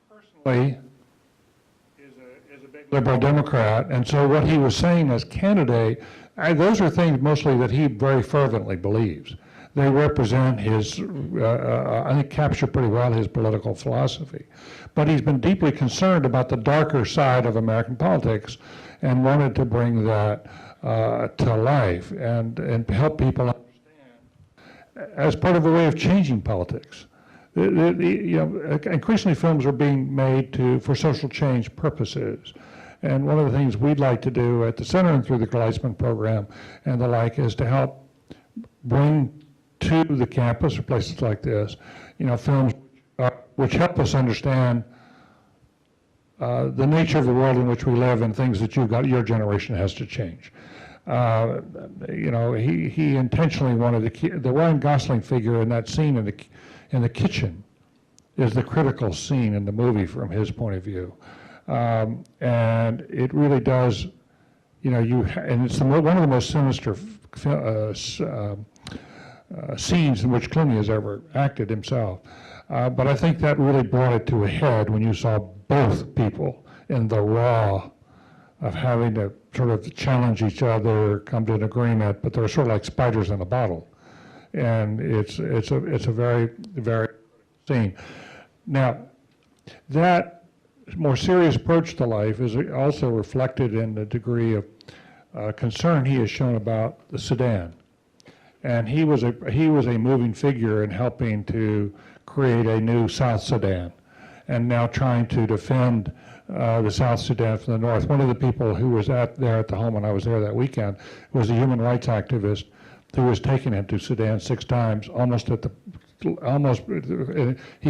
personally liberal Democrat. And so what he was saying as candidate, those are things mostly that he very fervently believes. They represent his, I think, capture pretty well his political philosophy. But he's been deeply concerned about the darker side of American politics and wanted to bring that to life and help people understand as part of a way of changing politics. Increasingly films are being made for social change purposes. And one of the things we'd like to do at the center and through the Gleitsman program and the like is to help bring to the campus or places like this, films which help us understand the nature of the world in which we live and things that your generation has to change. He intentionally wanted the Ryan Gosling figure in that scene in the kitchen is the critical scene in the movie from his point of view. And it really does, and it's one of the most sinister scenes in which Clooney has ever acted himself. But I think that really brought it to a head when you saw both people in the raw of having to sort of challenge each other, come to an agreement, but they're sort of like spiders in a bottle. And it's a very, very scene. Now, that more serious approach to life is also reflected in the degree of concern he has shown about the Sudan. And he was a moving figure in helping to create a new South Sudan, and now trying to defend the South Sudan from the north. One of the people who was there at the home when I was there that weekend was a human rights activist who was taking him to Sudan 6 times, he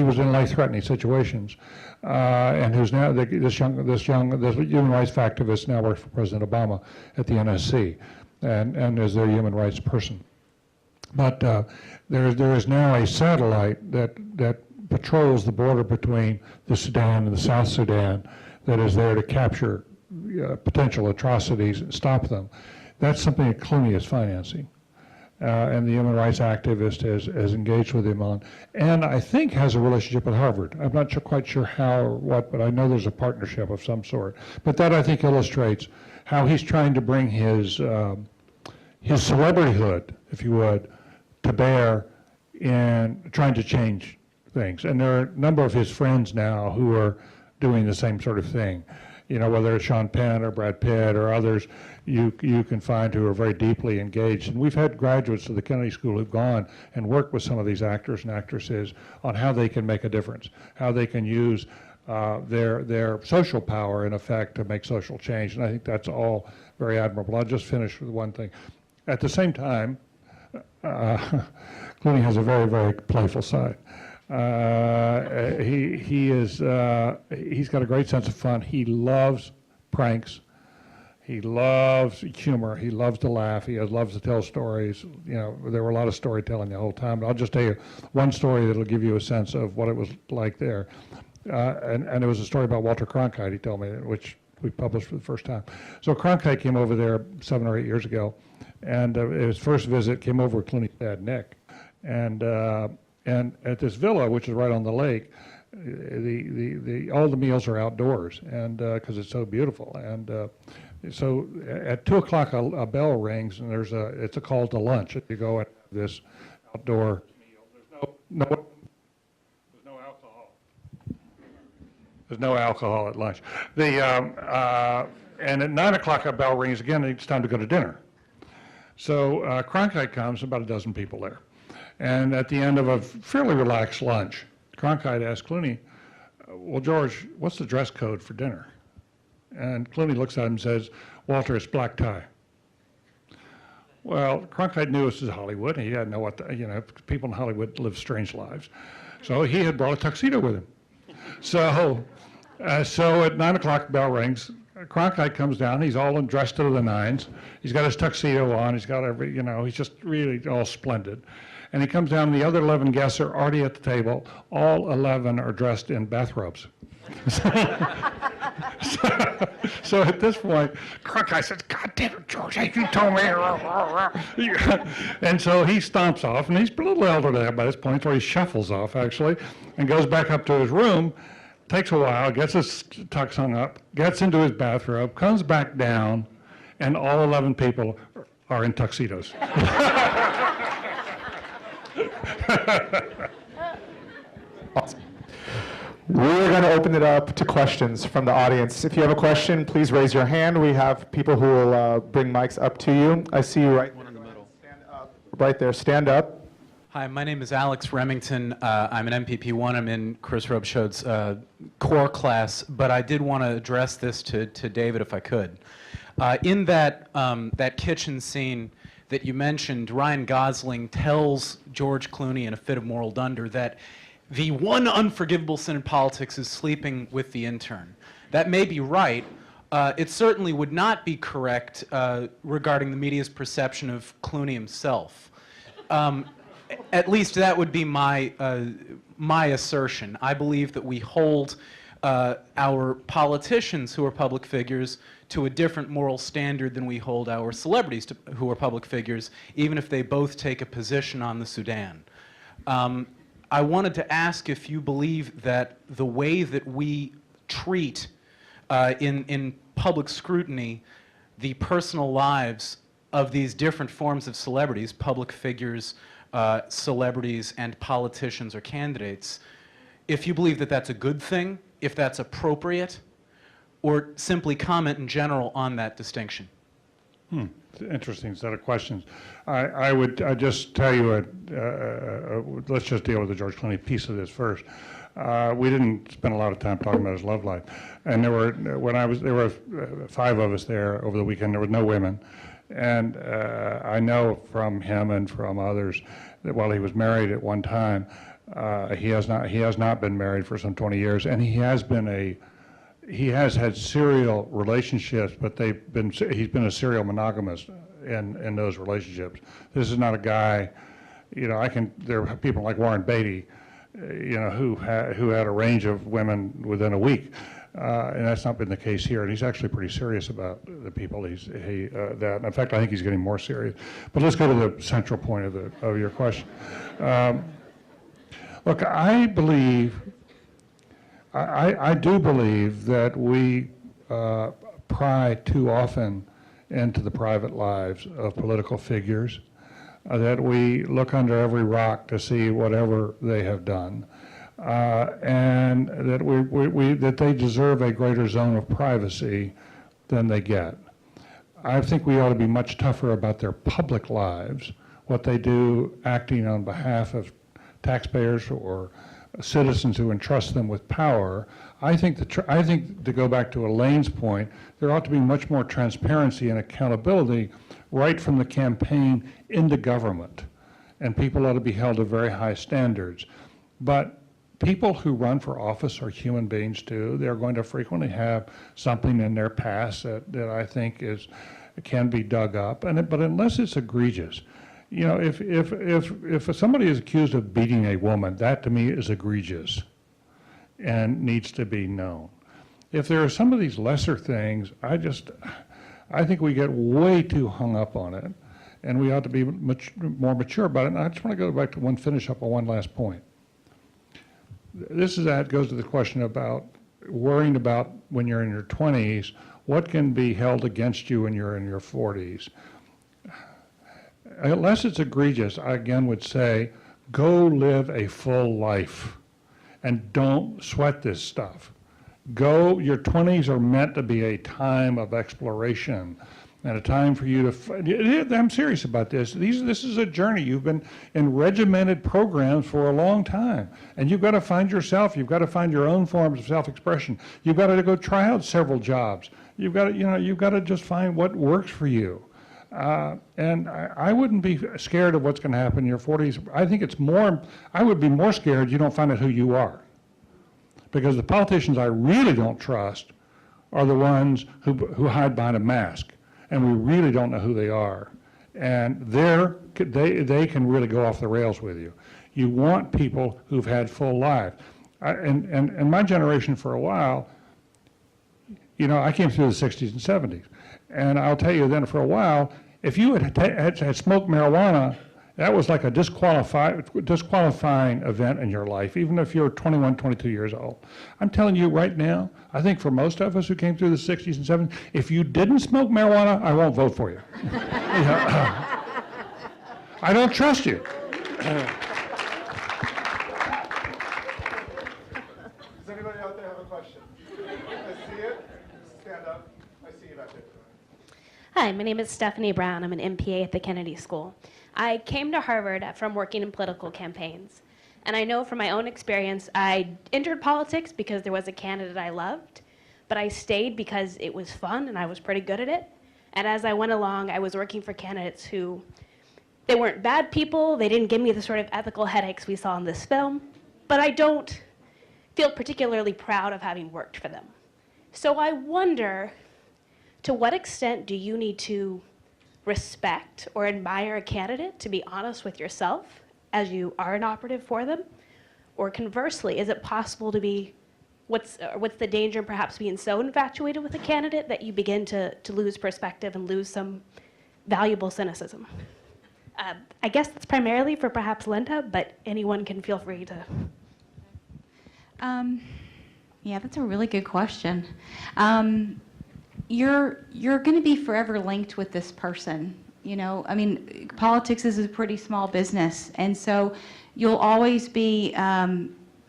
was in life-threatening situations, and who's now this human rights activist now works for President Obama at the NSC, and is their human rights person. But there is now a satellite that patrols the border between the Sudan and the South Sudan that is there to capture potential atrocities and stop them. That's something that Clooney is financing. And the human rights activist has engaged with him on, and I think has a relationship with Harvard. I'm not quite sure how or what, but I know there's a partnership of some sort. But that, I think, illustrates how he's trying to bring his celebrityhood, if you would, to bear in trying to change things. And there are a number of his friends now who are doing the same sort of thing. Whether it's Sean Penn or Brad Pitt or others, you can find who are very deeply engaged. And we've had graduates of the Kennedy School who've gone and worked with some of these actors and actresses on how they can make a difference, how they can use their social power, in effect, to make social change. And I think that's all very admirable. I'll just finish with one thing. At the same time, Clooney has a very, very playful side. He's got a great sense of fun. He loves pranks. He loves humor. He loves to laugh. He loves to tell stories. There were a lot of storytelling the whole time. But I'll just tell you one story that'll give you a sense of what it was like there. And it was a story about Walter Cronkite, he told me, which we published for the first time. So Cronkite came over there 7 or 8 years ago, and his first visit came over with Clooney's dad, Nick. And at this villa, which is right on the lake, all the meals are outdoors, and because it's so beautiful. And so at 2 o'clock, a bell rings, and it's a call to lunch. You go and have this outdoor meal. There's no alcohol. There's no alcohol at lunch. And at 9 o'clock, a bell rings again, and it's time to go to dinner. So Cronkite comes, about a dozen people there. And at the end of a fairly relaxed lunch, Cronkite asked Clooney, well, George, what's the dress code for dinner? And Clooney looks at him and says, Walter, it's black tie. Well, Cronkite knew this is Hollywood, and he didn't know what, people in Hollywood live strange lives. So he had brought a tuxedo with him. So at 9 o'clock, bell rings. Cronkite comes down. He's all dressed to the nines. He's got his tuxedo on. He's got he's just really all splendid. And he comes down, the other 11 guests are already at the table. All 11 are dressed in bathrobes. So at this point, Cronkite says, God damn it, George, you told me. And so he stomps off, and he's a little elderly by this point, so he shuffles off, actually, and goes back up to his room. takes a while, gets his tux hung up, gets into his bathrobe, comes back down, and all 11 people are in tuxedos. Awesome. We're going to open it up to questions from the audience. If you have a question, please raise your hand. We have people who will bring mics up to you. I see you right stand up. Right there. Stand up. Hi, my name is Alex Remington. I'm an MPP1. I'm in Chris Robshod's core class, but I did want to address this to David if I could. In that kitchen scene that you mentioned, Ryan Gosling tells George Clooney in a fit of moral dunder that the one unforgivable sin in politics is sleeping with the intern. That may be right. It certainly would not be correct regarding the media's perception of Clooney himself. At least that would be my assertion. I believe that we hold our politicians who are public figures to a different moral standard than we hold our celebrities who are public figures, even if they both take a position on the Sudan. I wanted to ask if you believe that the way that we treat in public scrutiny the personal lives of these different forms of celebrities, public figures, celebrities, and politicians or candidates, if you believe that that's a good thing, if that's appropriate, or simply comment in general on that distinction. It's an interesting set of questions. I just tell you, let's just deal with the George Clooney piece of this first. We didn't spend a lot of time talking about his love life, and there were 5 of us there over the weekend. There was no women, and I know from him and from others that while he was married at one time, he has not been married for some 20 years, and he has had serial relationships, but he's been a serial monogamist in those relationships. This is not a guy, there are people like Warren Beatty, who had a range of women within a week, and that's not been the case here. And he's actually pretty serious about the people that. In fact, I think he's getting more serious. But let's go to the central point of your question. Look, I do believe that we pry too often into the private lives of political figures, that we look under every rock to see whatever they have done, and that that they deserve a greater zone of privacy than they get. I think we ought to be much tougher about their public lives, what they do acting on behalf of taxpayers or citizens who entrust them with power. I think to go back to Elaine's point, there ought to be much more transparency and accountability right from the campaign into government, and people ought to be held to very high standards. But people who run for office are human beings too. They're going to frequently have something in their past that I think can be dug up, but unless it's egregious. If somebody is accused of beating a woman, that to me is egregious and needs to be known. If there are some of these lesser things, I think we get way too hung up on it, and we ought to be more mature about it. And I just want to go back to finish up on one last point. Goes to the question about worrying about when you're in your 20s, what can be held against you when you're in your 40s. Unless it's egregious, I again would say, go live a full life and don't sweat this stuff. Your 20s are meant to be a time of exploration and a time for you to, I'm serious about this. This is a journey. You've been in regimented programs for a long time, and you've got to find yourself. You've got to find your own forms of self-expression. You've got to go try out several jobs. You've got to just find what works for you. And I wouldn't be scared of what's going to happen in your 40s. I would be more scared you don't find out who you are. Because the politicians I really don't trust are the ones who hide behind a mask, and we really don't know who they are. And they can really go off the rails with you. You want people who've had full lives. And my generation for a while, I came through the 60s and 70s. And I'll tell you then for a while, if you had smoked marijuana That was like a disqualifying event in your life, even if you're 21, 22 years old. I'm telling you right now, I think for most of us who came through the 60s and 70s, if you didn't smoke marijuana, I won't vote for you. I don't trust you. Does anybody out there have a question? I see it. Stand up. I see you back there. Hi, my name is Stephanie Brown. I'm an MPA at the Kennedy School. I came to Harvard from working in political campaigns. And I know from my own experience, I entered politics because there was a candidate I loved, but I stayed because it was fun and I was pretty good at it. And as I went along, I was working for candidates who, they weren't bad people, they didn't give me the sort of ethical headaches we saw in this film, but I don't feel particularly proud of having worked for them. So I wonder, to what extent do you need to respect or admire a candidate to be honest with yourself as you are an operative for them? Or conversely, is it possible to be, what's the danger in perhaps being so infatuated with a candidate that you begin to lose perspective and lose some valuable cynicism? I guess that's primarily for perhaps Linda, but anyone can feel free to. Yeah, that's a really good question. You're going to be forever linked with this person. You know, I mean, politics is a pretty small business, and so you'll always be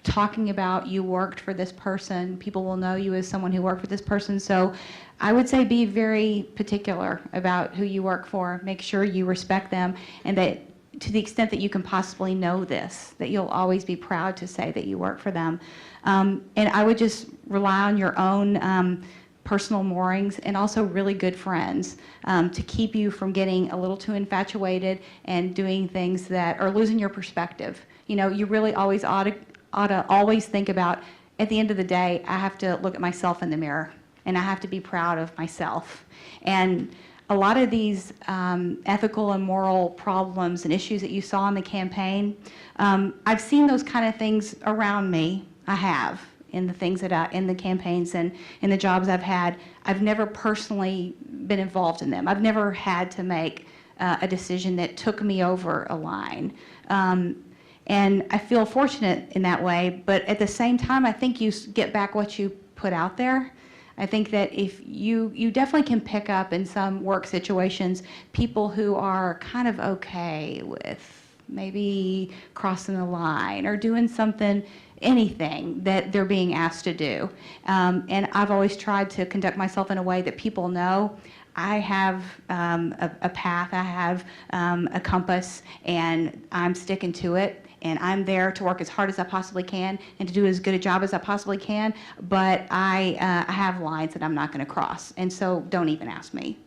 talking about you worked for this person. People will know you as someone who worked for this person. So I would say be very particular about who you work for. Make sure you respect them, and that to the extent that you can possibly know this, that you'll always be proud to say that you work for them. And I would just rely on your own personal moorings and also really good friends to keep you from getting a little too infatuated and doing things that are losing your perspective. You know, you really always ought to always think about, at the end of the day, I have to look at myself in the mirror and I have to be proud of myself. And a lot of these ethical and moral problems and issues that you saw in the campaign, I've seen those kind of things around me. I have. In the things that in the campaigns and in the jobs I've had. I've never personally been involved in them. I've never had to make a decision that took me over a line. And I feel fortunate in that way, but at the same time, I think you get back what you put out there. I think that if you definitely can pick up in some work situations people who are kind of okay with maybe crossing the line or doing something, anything that they're being asked to do. And I've always tried to conduct myself in a way that people know I have a path, I have a compass, and I'm sticking to it. And I'm there to work as hard as I possibly can and to do as good a job as I possibly can. But I have lines that I'm not going to cross. And so don't even ask me.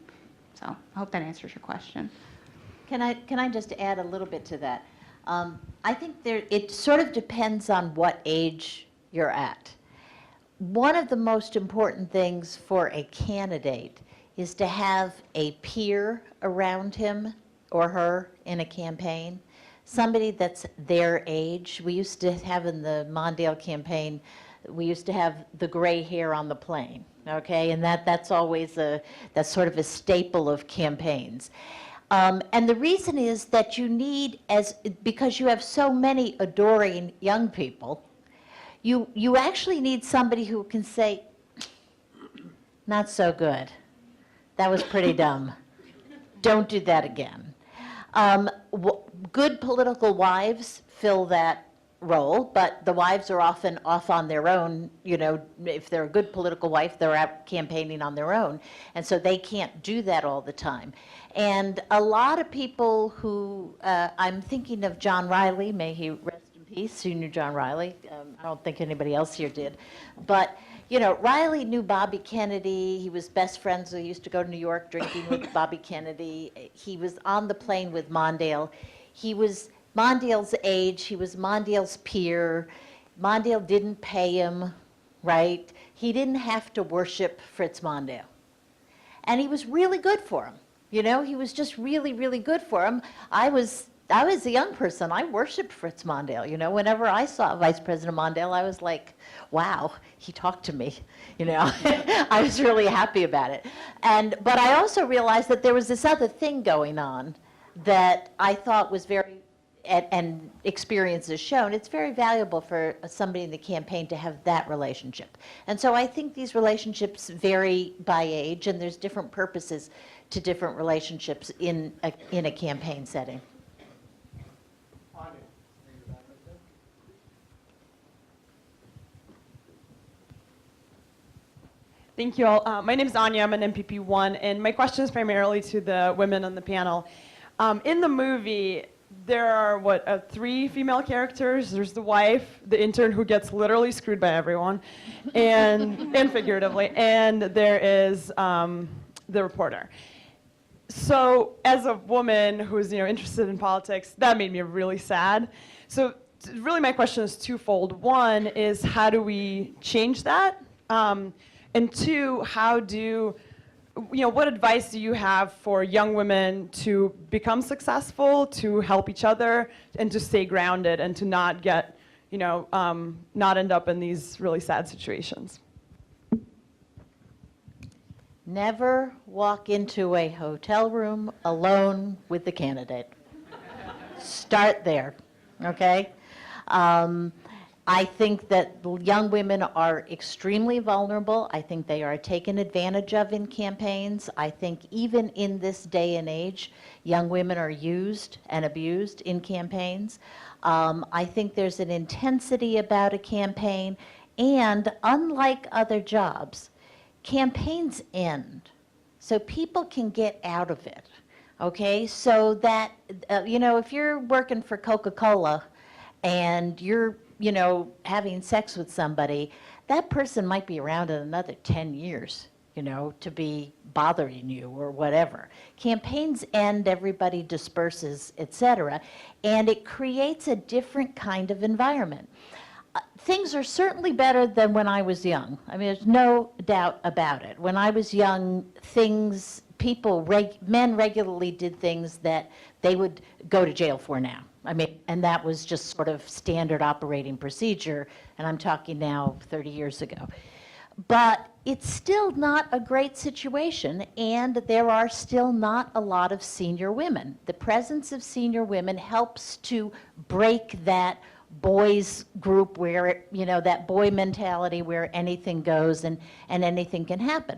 So I hope that answers your question. Can I just add a little bit to that? I think it sort of depends on what age you're at. One of the most important things for a candidate is to have a peer around him or her in a campaign, somebody that's their age. We used to have in the Mondale campaign, we used to have the gray hair on the plane, okay? And that's always that's sort of a staple of campaigns. And the reason is that you need, because you have so many adoring young people, you actually need somebody who can say, not so good. That was pretty dumb. Don't do that again. Good political wives fill that role, but the wives are often off on their own. You know, if they're a good political wife, they're out campaigning on their own, and so they can't do that all the time. And a lot of people who, I'm thinking of John Riley, may he rest in peace, who knew John Riley. I don't think anybody else here did. But, you know, Riley knew Bobby Kennedy. He was best friends. He used to go to New York drinking with Bobby Kennedy. He was on the plane with Mondale. He was Mondale's age. He was Mondale's peer. Mondale didn't pay him, right? He didn't have to worship Fritz Mondale. And he was really good for him. You know, he was just really, really good for him. I was a young person. I worshiped Fritz Mondale. You know, whenever I saw Vice President Mondale, I was like, wow, he talked to me. You know, I was really happy about it. But I also realized that there was this other thing going on. that I thought was very, and experience has shown, it's very valuable for somebody in the campaign to have that relationship. And so I think these relationships vary by age, and there's different purposes to different relationships in a campaign setting. Thank you all. My name is Anya. I'm an MPP1, and my question is primarily to the women on the panel. In the movie, there are, 3 female characters. There's the wife, the intern who gets literally screwed by everyone, and figuratively, and there is the reporter. So as a woman who's interested in politics, that made me really sad. So really my question is twofold. One is, how do we change that? And 2, what advice do you have for young women to become successful, to help each other, and to stay grounded, and to not get, not end up in these really sad situations? Never walk into a hotel room alone with the candidate. Start there, okay? I think that young women are extremely vulnerable. I think they are taken advantage of in campaigns. I think even in this day and age, young women are used and abused in campaigns. I think there's an intensity about a campaign, and unlike other jobs, campaigns end, so people can get out of it, okay? So that, if you're working for Coca-Cola and you're having sex with somebody, that person might be around in another 10 years, to be bothering you or whatever. Campaigns end, everybody disperses, etc., and it creates a different kind of environment. Things are certainly better than when I was young. I mean, there's no doubt about it. When I was young, men regularly did things that they would go to jail for now. I mean, and that was just sort of standard operating procedure, and I'm talking now 30 years ago. But it's still not a great situation, and there are still not a lot of senior women. The presence of senior women helps to break that boys group where, that boy mentality where anything goes and anything can happen.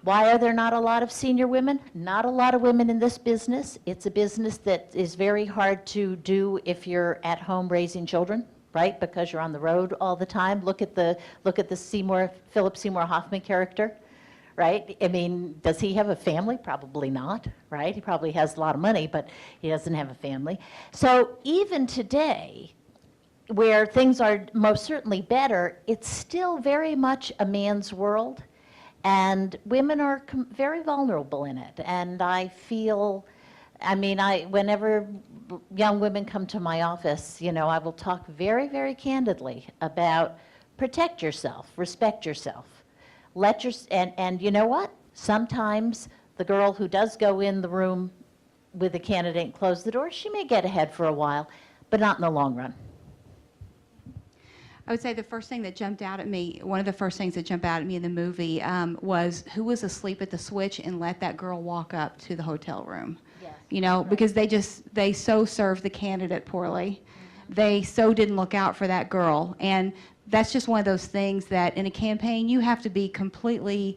Why are there not a lot of senior women? Not a lot of women in this business. It's a business that is very hard to do if you're at home raising children, right? Because you're on the road all the time. Look at the Philip Seymour Hoffman character, right? I mean, does he have a family? Probably not, right? He probably has a lot of money, but he doesn't have a family. So even today, where things are most certainly better, it's still very much a man's world. And women are very vulnerable in it. And I feel, whenever young women come to my office, I will talk very, very candidly about protect yourself, respect yourself. And you know what? Sometimes the girl who does go in the room with the candidate and close the door, she may get ahead for a while, but not in the long run. I would say the first thing that jumped out at me, one of the first things that jumped out at me in the movie was who was asleep at the switch and let that girl walk up to the hotel room. Yes. Because they so served the candidate poorly. Mm-hmm. They so didn't look out for that girl. And that's just one of those things that in a campaign you have to be completely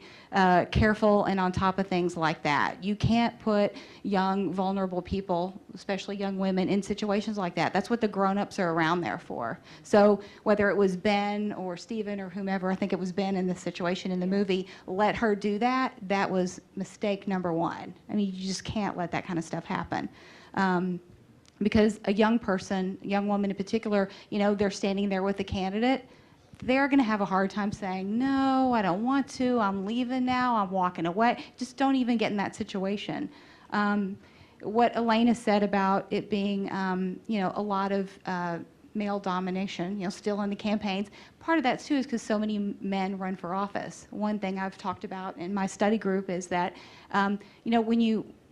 careful and on top of things like that. You can't put young, vulnerable people, especially young women, in situations like that. That's what the grown-ups are around there for. So whether it was Ben or Stephen or whomever, I think it was Ben in this situation in the movie, let her do that, that was mistake number one. I mean, you just can't let that kind of stuff happen. Because a young person, young woman in particular, they're standing there with the candidate, they're going to have a hard time saying, no, I don't want to, I'm leaving now, I'm walking away. Just don't even get in that situation. What Elena said about it being, a lot of male domination, still in the campaigns, part of that too is because so many men run for office. One thing I've talked about in my study group is that,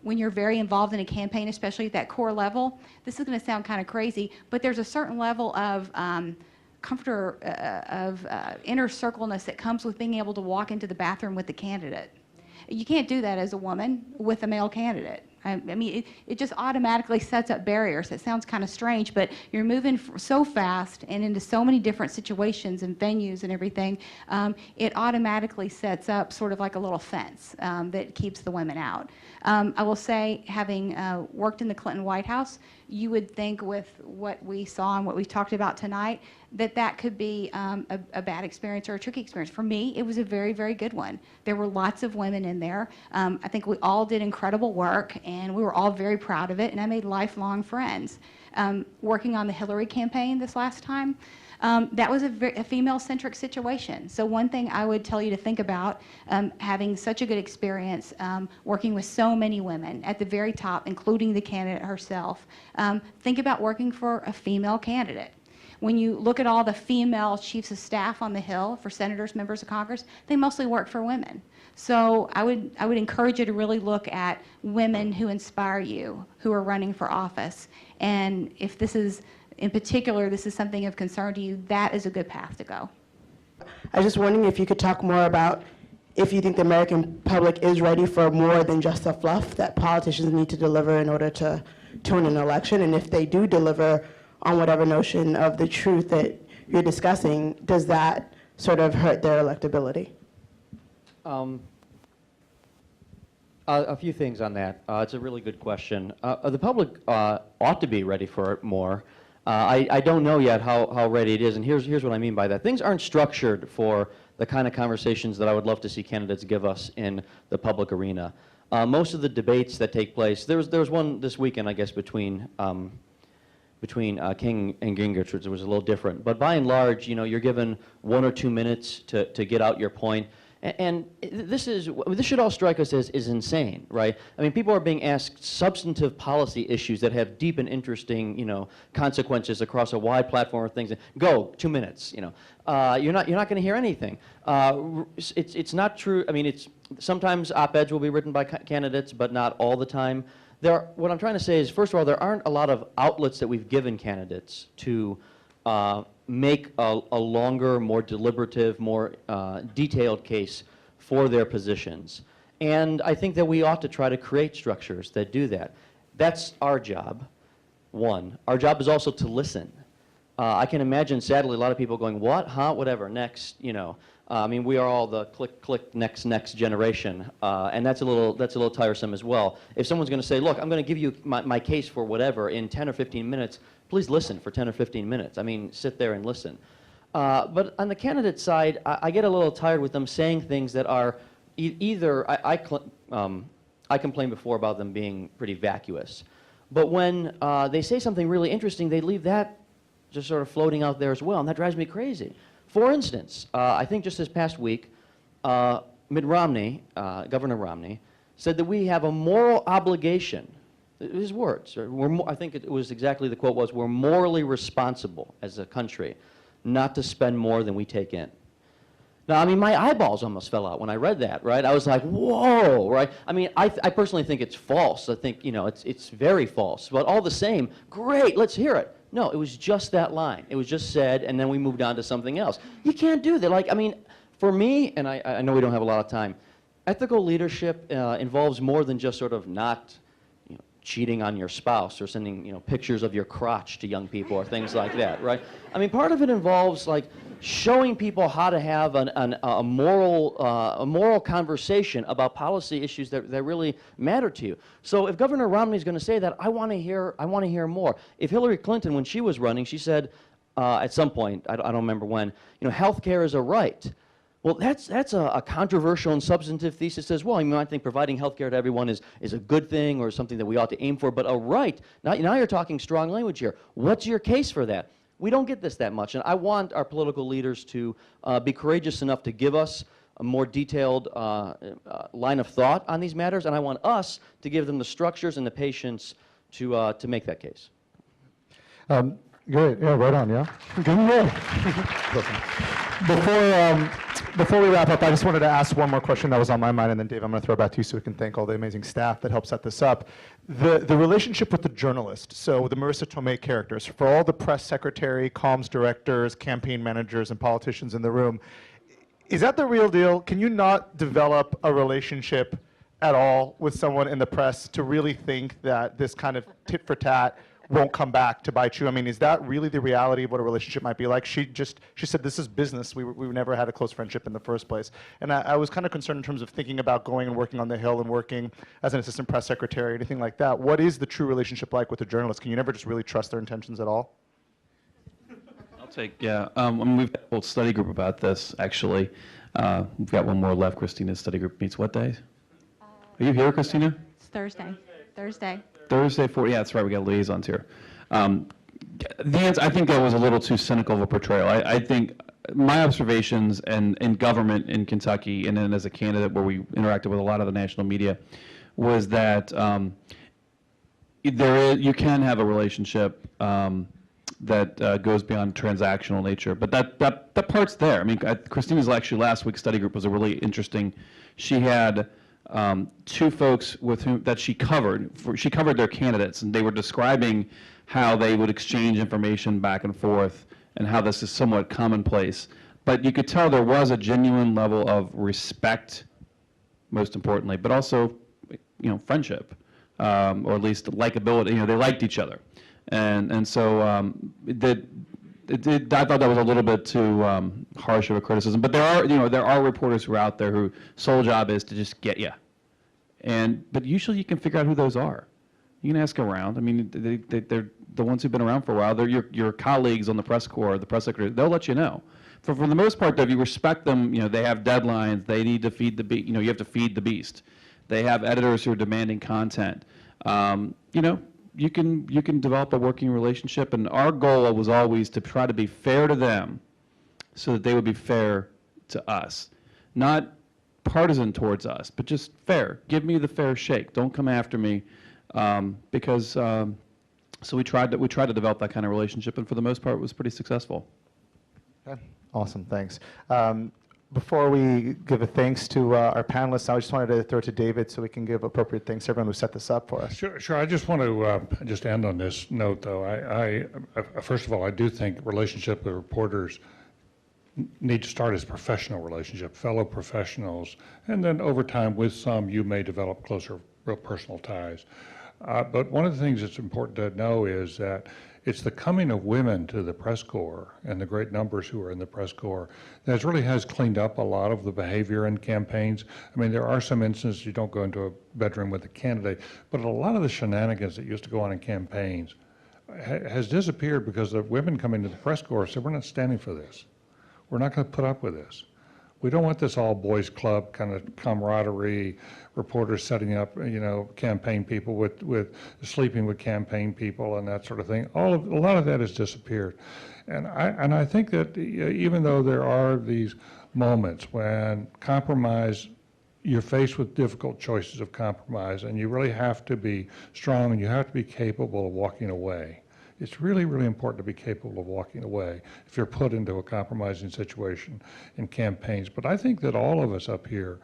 when you're very involved in a campaign, especially at that core level, this is going to sound kind of crazy, but there's a certain level of comfort, of inner circleness that comes with being able to walk into the bathroom with the candidate. You can't do that as a woman with a male candidate. I mean, it just automatically sets up barriers. It sounds kind of strange, but you're moving so fast and into so many different situations and venues and everything, it automatically sets up sort of like a little fence that keeps the women out. I will say, having worked in the Clinton White House, you would think with what we saw and what we talked about tonight, that could be a bad experience or a tricky experience. For me, it was a very, very good one. There were lots of women in there. I think we all did incredible work, and we were all very proud of it, and I made lifelong friends. Working on the Hillary campaign this last time, that was a female-centric situation. So one thing I would tell you to think about, having such a good experience working with so many women at the very top, including the candidate herself, think about working for a female candidate. When you look at all the female chiefs of staff on the Hill for senators, members of Congress, they mostly work for women. So I would encourage you to really look at women who inspire you, who are running for office. And if this is, in particular, this is something of concern to you, that is a good path to go. I was just wondering if you could talk more about if you think the American public is ready for more than just the fluff that politicians need to deliver in order to win an election, and if they do deliver on whatever notion of the truth that you're discussing, does that sort of hurt their electability? A few things on that. It's a really good question. The public ought to be ready for it more. I don't know yet how ready it is, and here's what I mean by that. Things aren't structured for the kind of conversations that I would love to see candidates give us in the public arena. Most of the debates that take place, there was one this weekend, I guess, between King and Gingrich, which was a little different. But by and large, you're given 1 or 2 minutes to get out your point. And this should all strike us as insane, right? I mean, people are being asked substantive policy issues that have deep and interesting, consequences across a wide platform of things. Go, 2 minutes, You're not going to hear anything. It's not true. I mean, sometimes op-eds will be written by candidates, but not all the time. What I'm trying to say is, first of all, there aren't a lot of outlets that we've given candidates to make a longer, more deliberative, more detailed case for their positions. And I think that we ought to try to create structures that do that. That's our job, one. Our job is also to listen. I can imagine, sadly, a lot of people going, what, huh, whatever, next, I mean, we are all the click, click, next generation, and that's a little tiresome as well. If someone's going to say, look, I'm going to give you my case for whatever in 10 or 15 minutes, please listen for 10 or 15 minutes. I mean, sit there and listen. But on the candidate side, I get a little tired with them saying things that are either, I complained before about them being pretty vacuous, but when they say something really interesting, they leave that just sort of floating out there as well, and that drives me crazy. For instance, I think just this past week, Mitt Romney, Governor Romney, said that we have a moral obligation, his words, I think it was exactly the quote was, we're morally responsible as a country not to spend more than we take in. Now, I mean, my eyeballs almost fell out when I read that, right? I was like, whoa, right? I mean, I personally think it's false. I think, it's very false. But all the same, great, let's hear it. No, it was just that line. It was just said, and then we moved on to something else. You can't do that. Like, I mean, for me, and I know we don't have a lot of time, ethical leadership involves more than just sort of not cheating on your spouse or sending pictures of your crotch to young people or things like that, right? I mean, part of it involves like showing people how to have a moral conversation about policy issues that really matter to you. So if Governor Romney is going to say that, I want to hear more. If Hillary Clinton, when she was running, she said at some point, I don't remember when, health care is a right. Well, that's a controversial and substantive thesis as well. You might think providing health care to everyone is a good thing or something that we ought to aim for, but a right. Now you're talking strong language here. What's your case for that? We don't get this that much, and I want our political leaders to be courageous enough to give us a more detailed line of thought on these matters, and I want us to give them the structures and the patience to make that case. Good, yeah, right on, yeah. Good. Before we wrap up, I just wanted to ask one more question that was on my mind, and then Dave, I'm going to throw it back to you so we can thank all the amazing staff that helped set this up. The relationship with the journalist, so the Marissa Tomei characters, for all the press secretary, comms directors, campaign managers, and politicians in the room, is that the real deal? Can you not develop a relationship at all with someone in the press to really think that this kind of tit for tat won't come back to bite you? I mean, is that really the reality of what a relationship might be like? She said, this is business. We never had a close friendship in the first place. And I was kind of concerned in terms of thinking about going and working on the Hill and working as an assistant press secretary, anything like that. What is the true relationship like with a journalist? Can you never just really trust their intentions at all? I'll take, yeah. I mean, we've got a whole study group about this, actually. We've got one more left. Christina's study group meets what day? Are you here, Christina? It's Thursday. Thursday, yeah, that's right. We got liaisons here. The answer, I think that was a little too cynical of a portrayal. I think my observations in government in Kentucky, and then as a candidate where we interacted with a lot of the national media, was that you can have a relationship that goes beyond transactional nature, but that part's there. I mean, Christina's actually last week's study group was a really interesting. She had two folks with whom that she covered. She covered their candidates, and they were describing how they would exchange information back and forth, and how this is somewhat commonplace. But you could tell there was a genuine level of respect, most importantly, but also, friendship, or at least likability. They liked each other, and so I thought that was a little bit too harsh of a criticism. But there are reporters who are out there whose sole job is to just get you. But usually you can figure out who those are. You can ask around. I mean, they're the ones who've been around for a while. They're your colleagues on the press corps, the press secretary. They'll let you know. For the most part, though, if you respect them, they have deadlines. They need to feed the beast. You have to feed the beast. They have editors who are demanding content. You can develop a working relationship, and our goal was always to try to be fair to them so that they would be fair to us. Not partisan towards us, but just fair. Give me the fair shake. Don't come after me, because so we tried to develop that kind of relationship, and for the most part, it was pretty successful. Okay. Awesome, thanks. Before we give a thanks to our panelists, I just wanted to throw it to David so we can give appropriate thanks to everyone who set this up for us. Sure. I just want to just end on this note, though. I first of all, I do think relationship with reporters need to start as professional relationship, fellow professionals, and then over time, with some, you may develop closer, real personal ties. But one of the things that's important to know is that it's the coming of women to the press corps and the great numbers who are in the press corps that really has cleaned up a lot of the behavior in campaigns. I mean, there are some instances you don't go into a bedroom with a candidate, but a lot of the shenanigans that used to go on in campaigns has disappeared because the women coming to the press corps said, we're not standing for this. We're not going to put up with this. We don't want this all boys club kind of camaraderie, reporters setting up, campaign people with sleeping with campaign people and that sort of thing. A lot of that has disappeared. And I think that even though there are these moments when compromise, you're faced with difficult choices of compromise, and you really have to be strong and you have to be capable of walking away. It's really, really important to be capable of walking away if you're put into a compromising situation in campaigns. But I think that all of us up here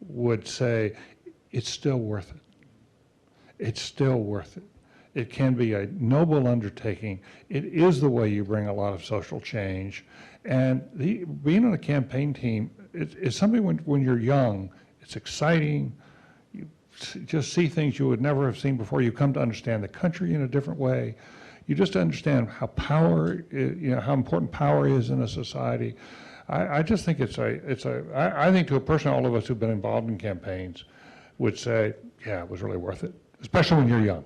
would say it's still worth it. It's still worth it. It can be a noble undertaking. It is the way you bring a lot of social change. And being on a campaign team, it's something when you're young, it's exciting. You just see things you would never have seen before. You come to understand the country in a different way. You just understand how how important power is in a society. I just think I think to a person, all of us who've been involved in campaigns would say, yeah, it was really worth it, especially when you're young.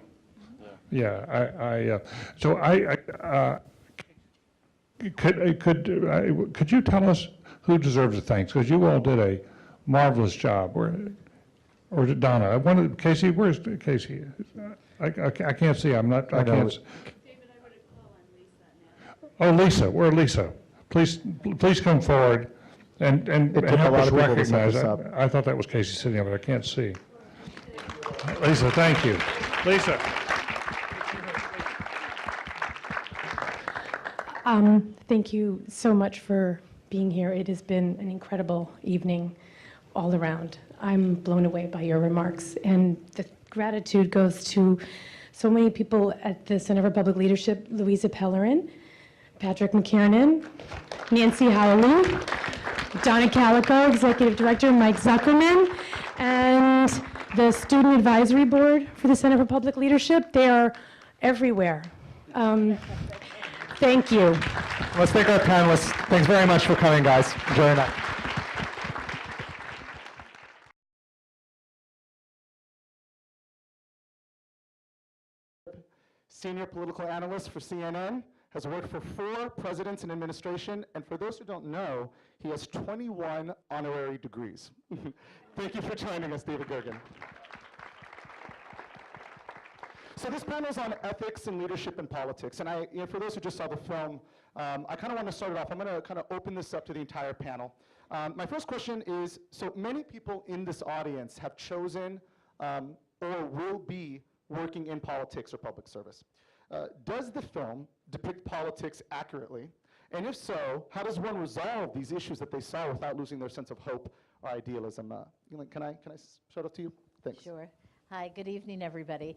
Could you tell us who deserves the thanks? Because you all did a marvelous job. Or is it Donna? Casey, where's Casey? I can't see. I can't. Oh, Lisa, where Lisa? Please come forward and help us recognize. I thought that was Casey sitting over there. I can't see. Lisa, thank you. Lisa. Thank you so much for being here. It has been an incredible evening all around. I'm blown away by your remarks, and the gratitude goes to so many people at the Center for Public Leadership: Louisa Pellerin, Patrick McKiernan, Nancy Howley, Donna Calico, Executive Director Mike Zuckerman, and the Student Advisory Board for the Center for Public Leadership. They are everywhere. Thank you. Let's thank our panelists. Thanks very much for coming, guys. Enjoy your night. Senior political analyst for CNN, has worked for 4 presidents in administration, and for those who don't know, he has 21 honorary degrees. Thank you for joining us, David Gergen. So this panel is on ethics and leadership in politics, and for those who just saw the film, I kind of want to start it off. I'm going to kind of open this up to the entire panel. My first question is, so many people in this audience have chosen or will be working in politics or public service. Does the film depict politics accurately? And if so, how does one resolve these issues that they saw without losing their sense of hope or idealism? Can I shout out to you? Thanks. Sure. Hi, good evening, everybody.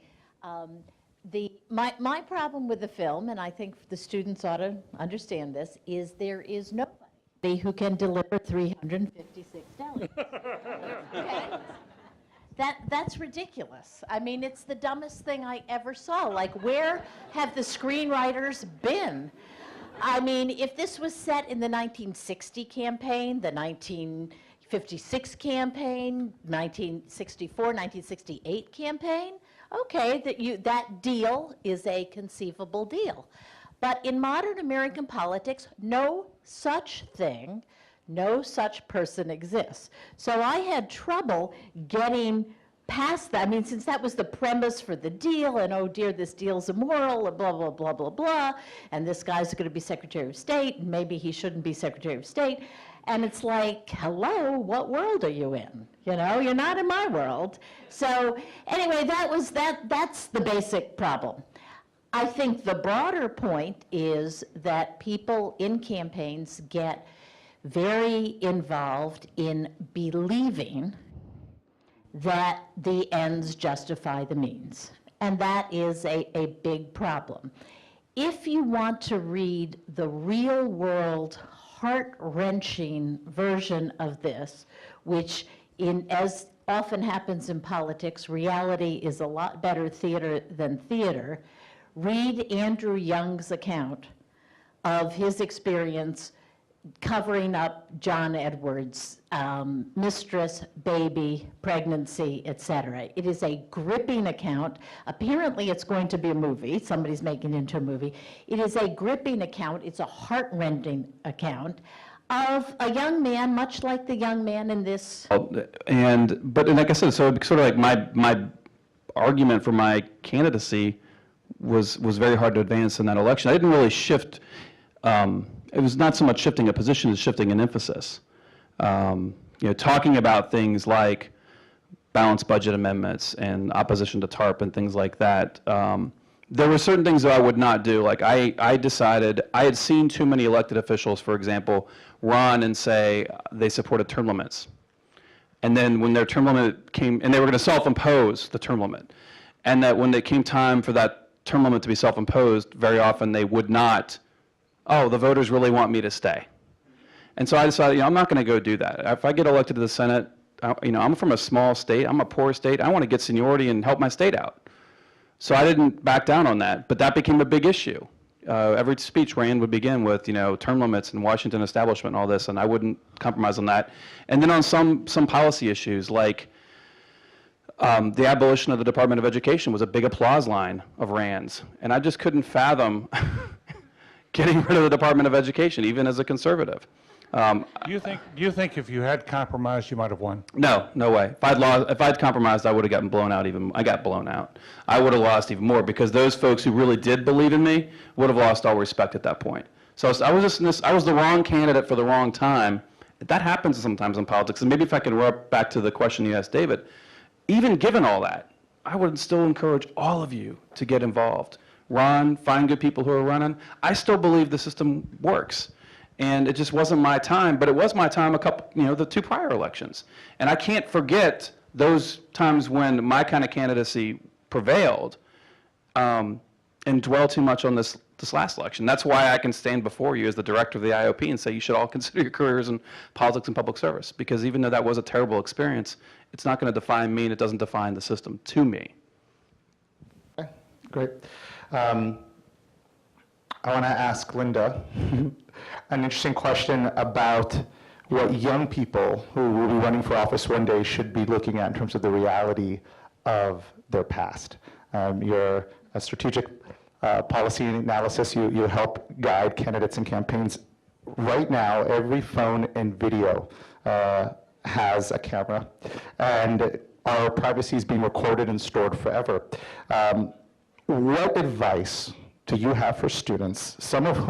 My problem with the film, and I think the students ought to understand this, is there is nobody who can deliver 356 delegates. Okay? That's ridiculous. I mean, it's the dumbest thing I ever saw. Like, where have the screenwriters been? I mean, if this was set in the 1960 campaign, the 1956 campaign, 1964, 1968 campaign, okay, that deal is a conceivable deal. But in modern American politics, no such thing, no such person exists. So I had trouble getting past that. I mean, since that was the premise for the deal, and oh dear, this deal's immoral, and blah, blah, blah, blah, blah, and this guy's going to be Secretary of State, and maybe he shouldn't be Secretary of State. And it's like, hello, what world are you in? You know, you're not in my world. So anyway, that's the basic problem. I think the broader point is that people in campaigns get very involved in believing that the ends justify the means. And that is a big problem. If you want to read the real world, heart-wrenching version of this, which as often happens in politics, reality is a lot better theater than theater, read Andrew Young's account of his experience covering up John Edwards' mistress, baby, pregnancy, etc. It is a gripping account. Apparently it's going to be a movie. Somebody's making it into a movie. It is a gripping account. It's a heart-rending account of a young man, much like the young man in this. But like I said, so sort of like my argument for my candidacy was very hard to advance in that election. I didn't really shift. It was not so much shifting a position as shifting an emphasis. Talking about things like balanced budget amendments and opposition to TARP and things like that. There were certain things that I would not do. Like I decided, I had seen too many elected officials, for example, run and say they supported term limits. And then when their term limit came, and they were going to self-impose the term limit. And that when it came time for that term limit to be self-imposed, very often they would not, oh, the voters really want me to stay. And so I decided, I'm not going to go do that. If I get elected to the Senate, I'm from a small state, I'm a poor state, I want to get seniority and help my state out. So I didn't back down on that, but that became a big issue. Every speech ran would begin with, term limits and Washington establishment and all this, and I wouldn't compromise on that. And then on some policy issues, like the abolition of the Department of Education was a big applause line of Rand's, and I just couldn't fathom getting rid of the Department of Education, even as a conservative. Do you think if you had compromised, you might have won? No way. If I'd compromised, I would have gotten blown out I got blown out. I would have lost even more because those folks who really did believe in me would have lost all respect at that point. So I was the wrong candidate for the wrong time. That happens sometimes in politics. And maybe if I could rub back to the question you asked David, even given all that, I would still encourage all of you to get involved. Run, find good people who are running. I still believe the system works. And it just wasn't my time, but it was my time the 2 prior elections. And I can't forget those times when my kind of candidacy prevailed. And and dwell too much on this last election. That's why I can stand before you as the director of the IOP and say you should all consider your careers in politics and public service, because even though that was a terrible experience, it's not going to define me, and it doesn't define the system to me. Okay, great. I want to ask Linda an interesting question about what young people who will be running for office one day should be looking at in terms of the reality of their past. You're a strategic policy analysis, you help guide candidates and campaigns. Right now, every phone and video has a camera, and our privacy is being recorded and stored forever. What advice do you have for students, some of whom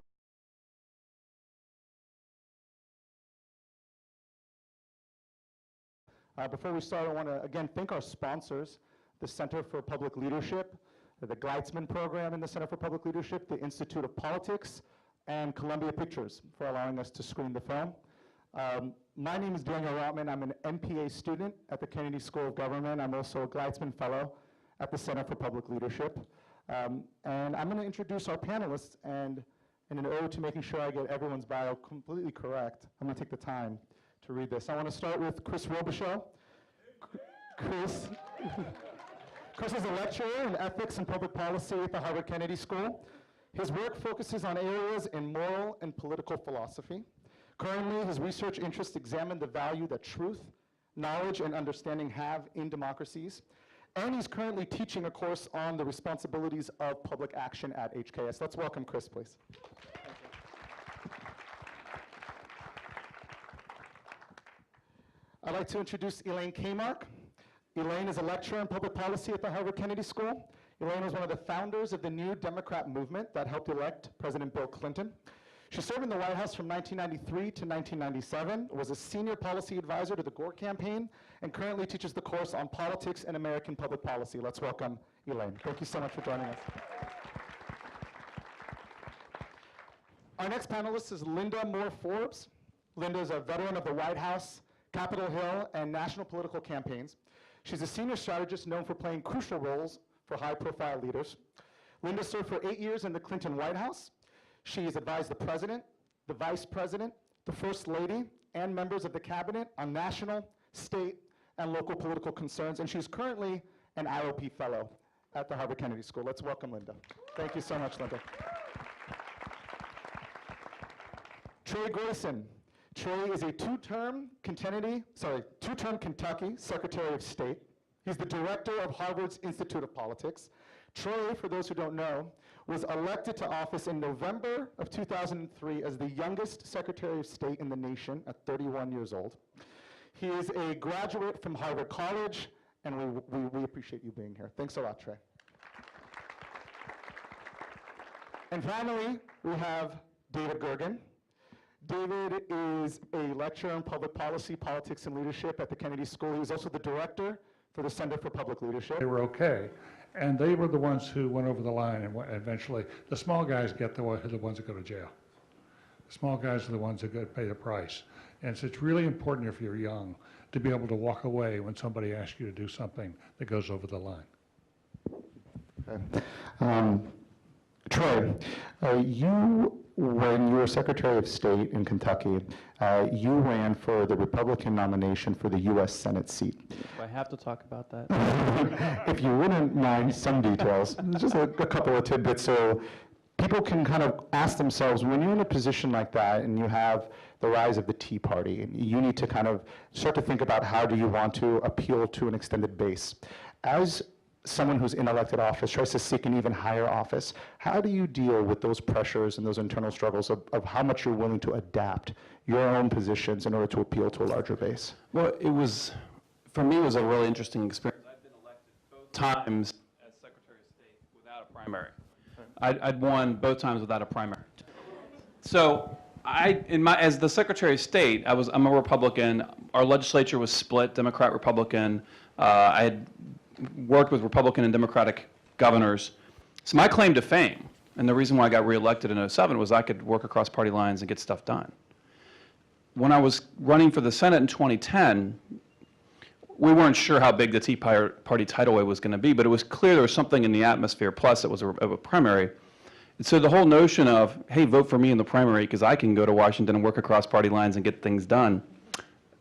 before we start, I want to again thank our sponsors, the Center for Public Leadership, the Gleitsman Program in the Center for Public Leadership, the Institute of Politics, and Columbia Pictures for allowing us to screen the film. My name is Daniel Rotman. I'm an MPA student at the Kennedy School of Government. I'm also a Gleitsman Fellow at the Center for Public Leadership. And I'm going to introduce our panelists, and in an ode to making sure I get everyone's bio completely correct, I'm going to take the time to read this. I want to start with Chris Robichaux. Chris is a lecturer in ethics and public policy at the Harvard Kennedy School. His work focuses on areas in moral and political philosophy. Currently, his research interests examine the value that truth, knowledge, and understanding have in democracies. And he's currently teaching a course on the responsibilities of public action at HKS. Let's welcome Chris, please. I'd like to introduce Elaine Kmark. Elaine is a lecturer in public policy at the Harvard Kennedy School. Elaine was one of the founders of the New Democrat movement that helped elect President Bill Clinton. She served in the White House from 1993 to 1997, was a senior policy advisor to the Gore campaign, and currently teaches the course on politics and American public policy. Let's welcome Elaine. Thank you so much for joining us. Our next panelist is Linda Moore Forbes. Linda is a veteran of the White House, Capitol Hill, and national political campaigns. She's a senior strategist known for playing crucial roles for high-profile leaders. Linda served for 8 years in the Clinton White House. She has advised the president, the vice president, the first lady, and members of the cabinet on national, state, and local political concerns, and she's currently an IOP fellow at the Harvard Kennedy School. Let's welcome Linda. Thank you so much, Linda. Trey Grayson. Trey is a two-term Kentucky Secretary of State. He's the director of Harvard's Institute of Politics. Trey, for those who don't know, was elected to office in November of 2003 as the youngest Secretary of State in the nation at 31 years old. He is a graduate from Harvard College, and we appreciate you being here. Thanks a lot, Trey. And finally, we have David Gergen. David is a lecturer in public policy, politics, and leadership at the Kennedy School. He was also the director for the Center for Public Leadership. They were okay, and they were the ones who went over the line, and eventually the small guys get the ones that go to jail. The small guys are the ones that pay the price. And so it's really important if you're young to be able to walk away when somebody asks you to do something that goes over the line. Okay. Troy, when you were Secretary of State in Kentucky, you ran for the Republican nomination for the U.S. Senate seat. Do I have to talk about that? If you wouldn't mind some details, just a couple of tidbits so people can kind of ask themselves, when you're in a position like that and you have the rise of the Tea Party, you need to kind of start to think about how do you want to appeal to an extended base. As someone who's in elected office tries to seek an even higher office, how do you deal with those pressures and those internal struggles of how much you're willing to adapt your own positions in order to appeal to a larger base? Well, for me, it was a really interesting experience. I've been elected both times as Secretary of State without a primary. I'd won both times without a primary. So as the Secretary of State, I'm a Republican. Our legislature was split, Democrat, Republican. I had worked with Republican and Democratic governors. So my claim to fame, and the reason why I got reelected in 2007 was I could work across party lines and get stuff done. When I was running for the Senate in 2010, we weren't sure how big the Tea Party tidal wave was going to be, but it was clear there was something in the atmosphere, plus it was a primary. And so the whole notion of, hey, vote for me in the primary because I can go to Washington and work across party lines and get things done,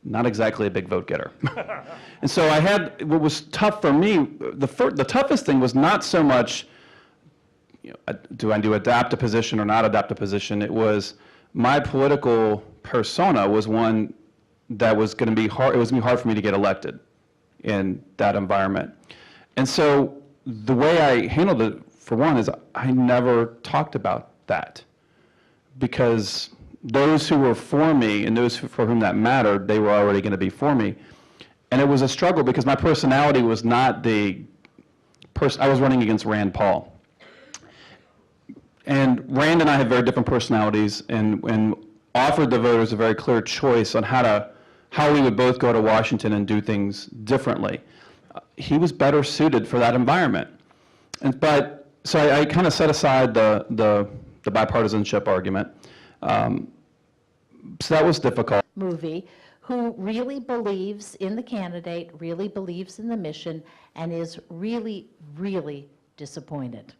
not exactly a big vote getter. And so what was tough for me, the toughest thing was not so much, do I adapt a position or not adapt a position? It was my political persona was one that was going to be hard. It was going to be hard for me to get elected in that environment. And so the way I handled it, for one, is I never talked about that, because those who were for me and those for whom that mattered, they were already going to be for me. And it was a struggle because my personality was not the person. I was running against Rand Paul. And Rand and I have very different personalities, and offered the voters a very clear choice on how we would both go to Washington and do things differently. He was better suited for that environment. So I kind of set aside the bipartisanship argument. So that was difficult. Movie, who really believes in the candidate, really believes in the mission, and is really, really disappointed.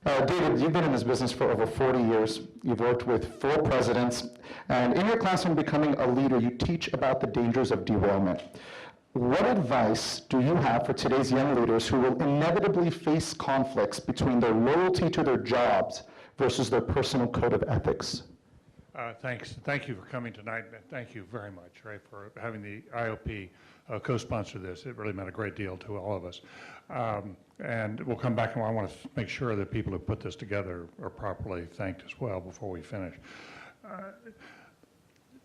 David, you've been in this business for over 40 years. You've worked with 4 presidents, and in your classroom, Becoming a Leader, you teach about the dangers of derailment. What advice do you have for today's young leaders who will inevitably face conflicts between their loyalty to their jobs versus their personal code of ethics? Thanks. Thank you for coming tonight. Thank you very much, Ray, for having the IOP co-sponsor this. It really meant a great deal to all of us. And we'll come back, and I want to make sure that people who put this together are properly thanked as well before we finish.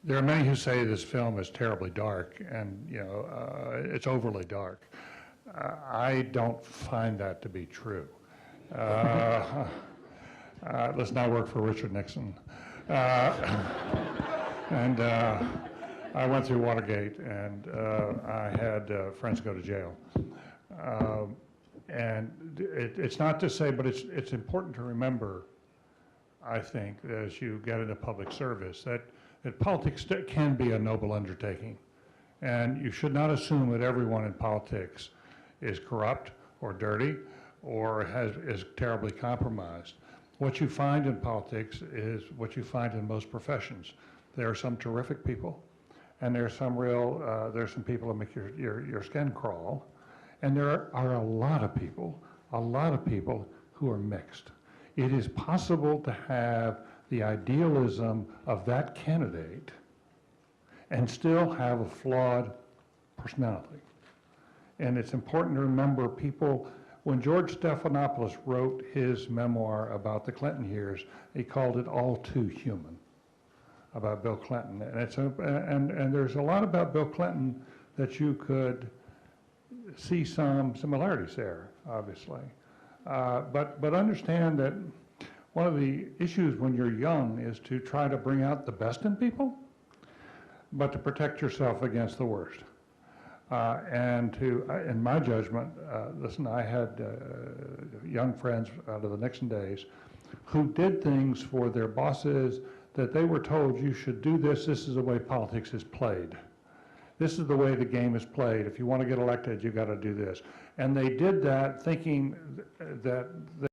There are many who say this film is terribly dark, and it's overly dark. I don't find that to be true. Listen, I work for Richard Nixon. And I went through Watergate, and I had friends go to jail. And it's not to say, but it's important to remember, I think, as you get into public service, that politics can be a noble undertaking. And you should not assume that everyone in politics is corrupt or dirty or is terribly compromised. What you find in politics is what you find in most professions. There are some terrific people, and there's some people that make your skin crawl, and there are a lot of people who are mixed. It is possible to have the idealism of that candidate and still have a flawed personality. And it's important to remember people. When George Stephanopoulos wrote his memoir about the Clinton years, he called it All Too Human, about Bill Clinton. And there's a lot about Bill Clinton that you could see some similarities there, obviously. But understand that one of the issues when you're young is to try to bring out the best in people, but to protect yourself against the worst. In my judgment, listen, I had young friends out of the Nixon days who did things for their bosses that they were told, you should do this, this is the way politics is played. This is the way the game is played. If you want to get elected, you got to do this. And they did that thinking that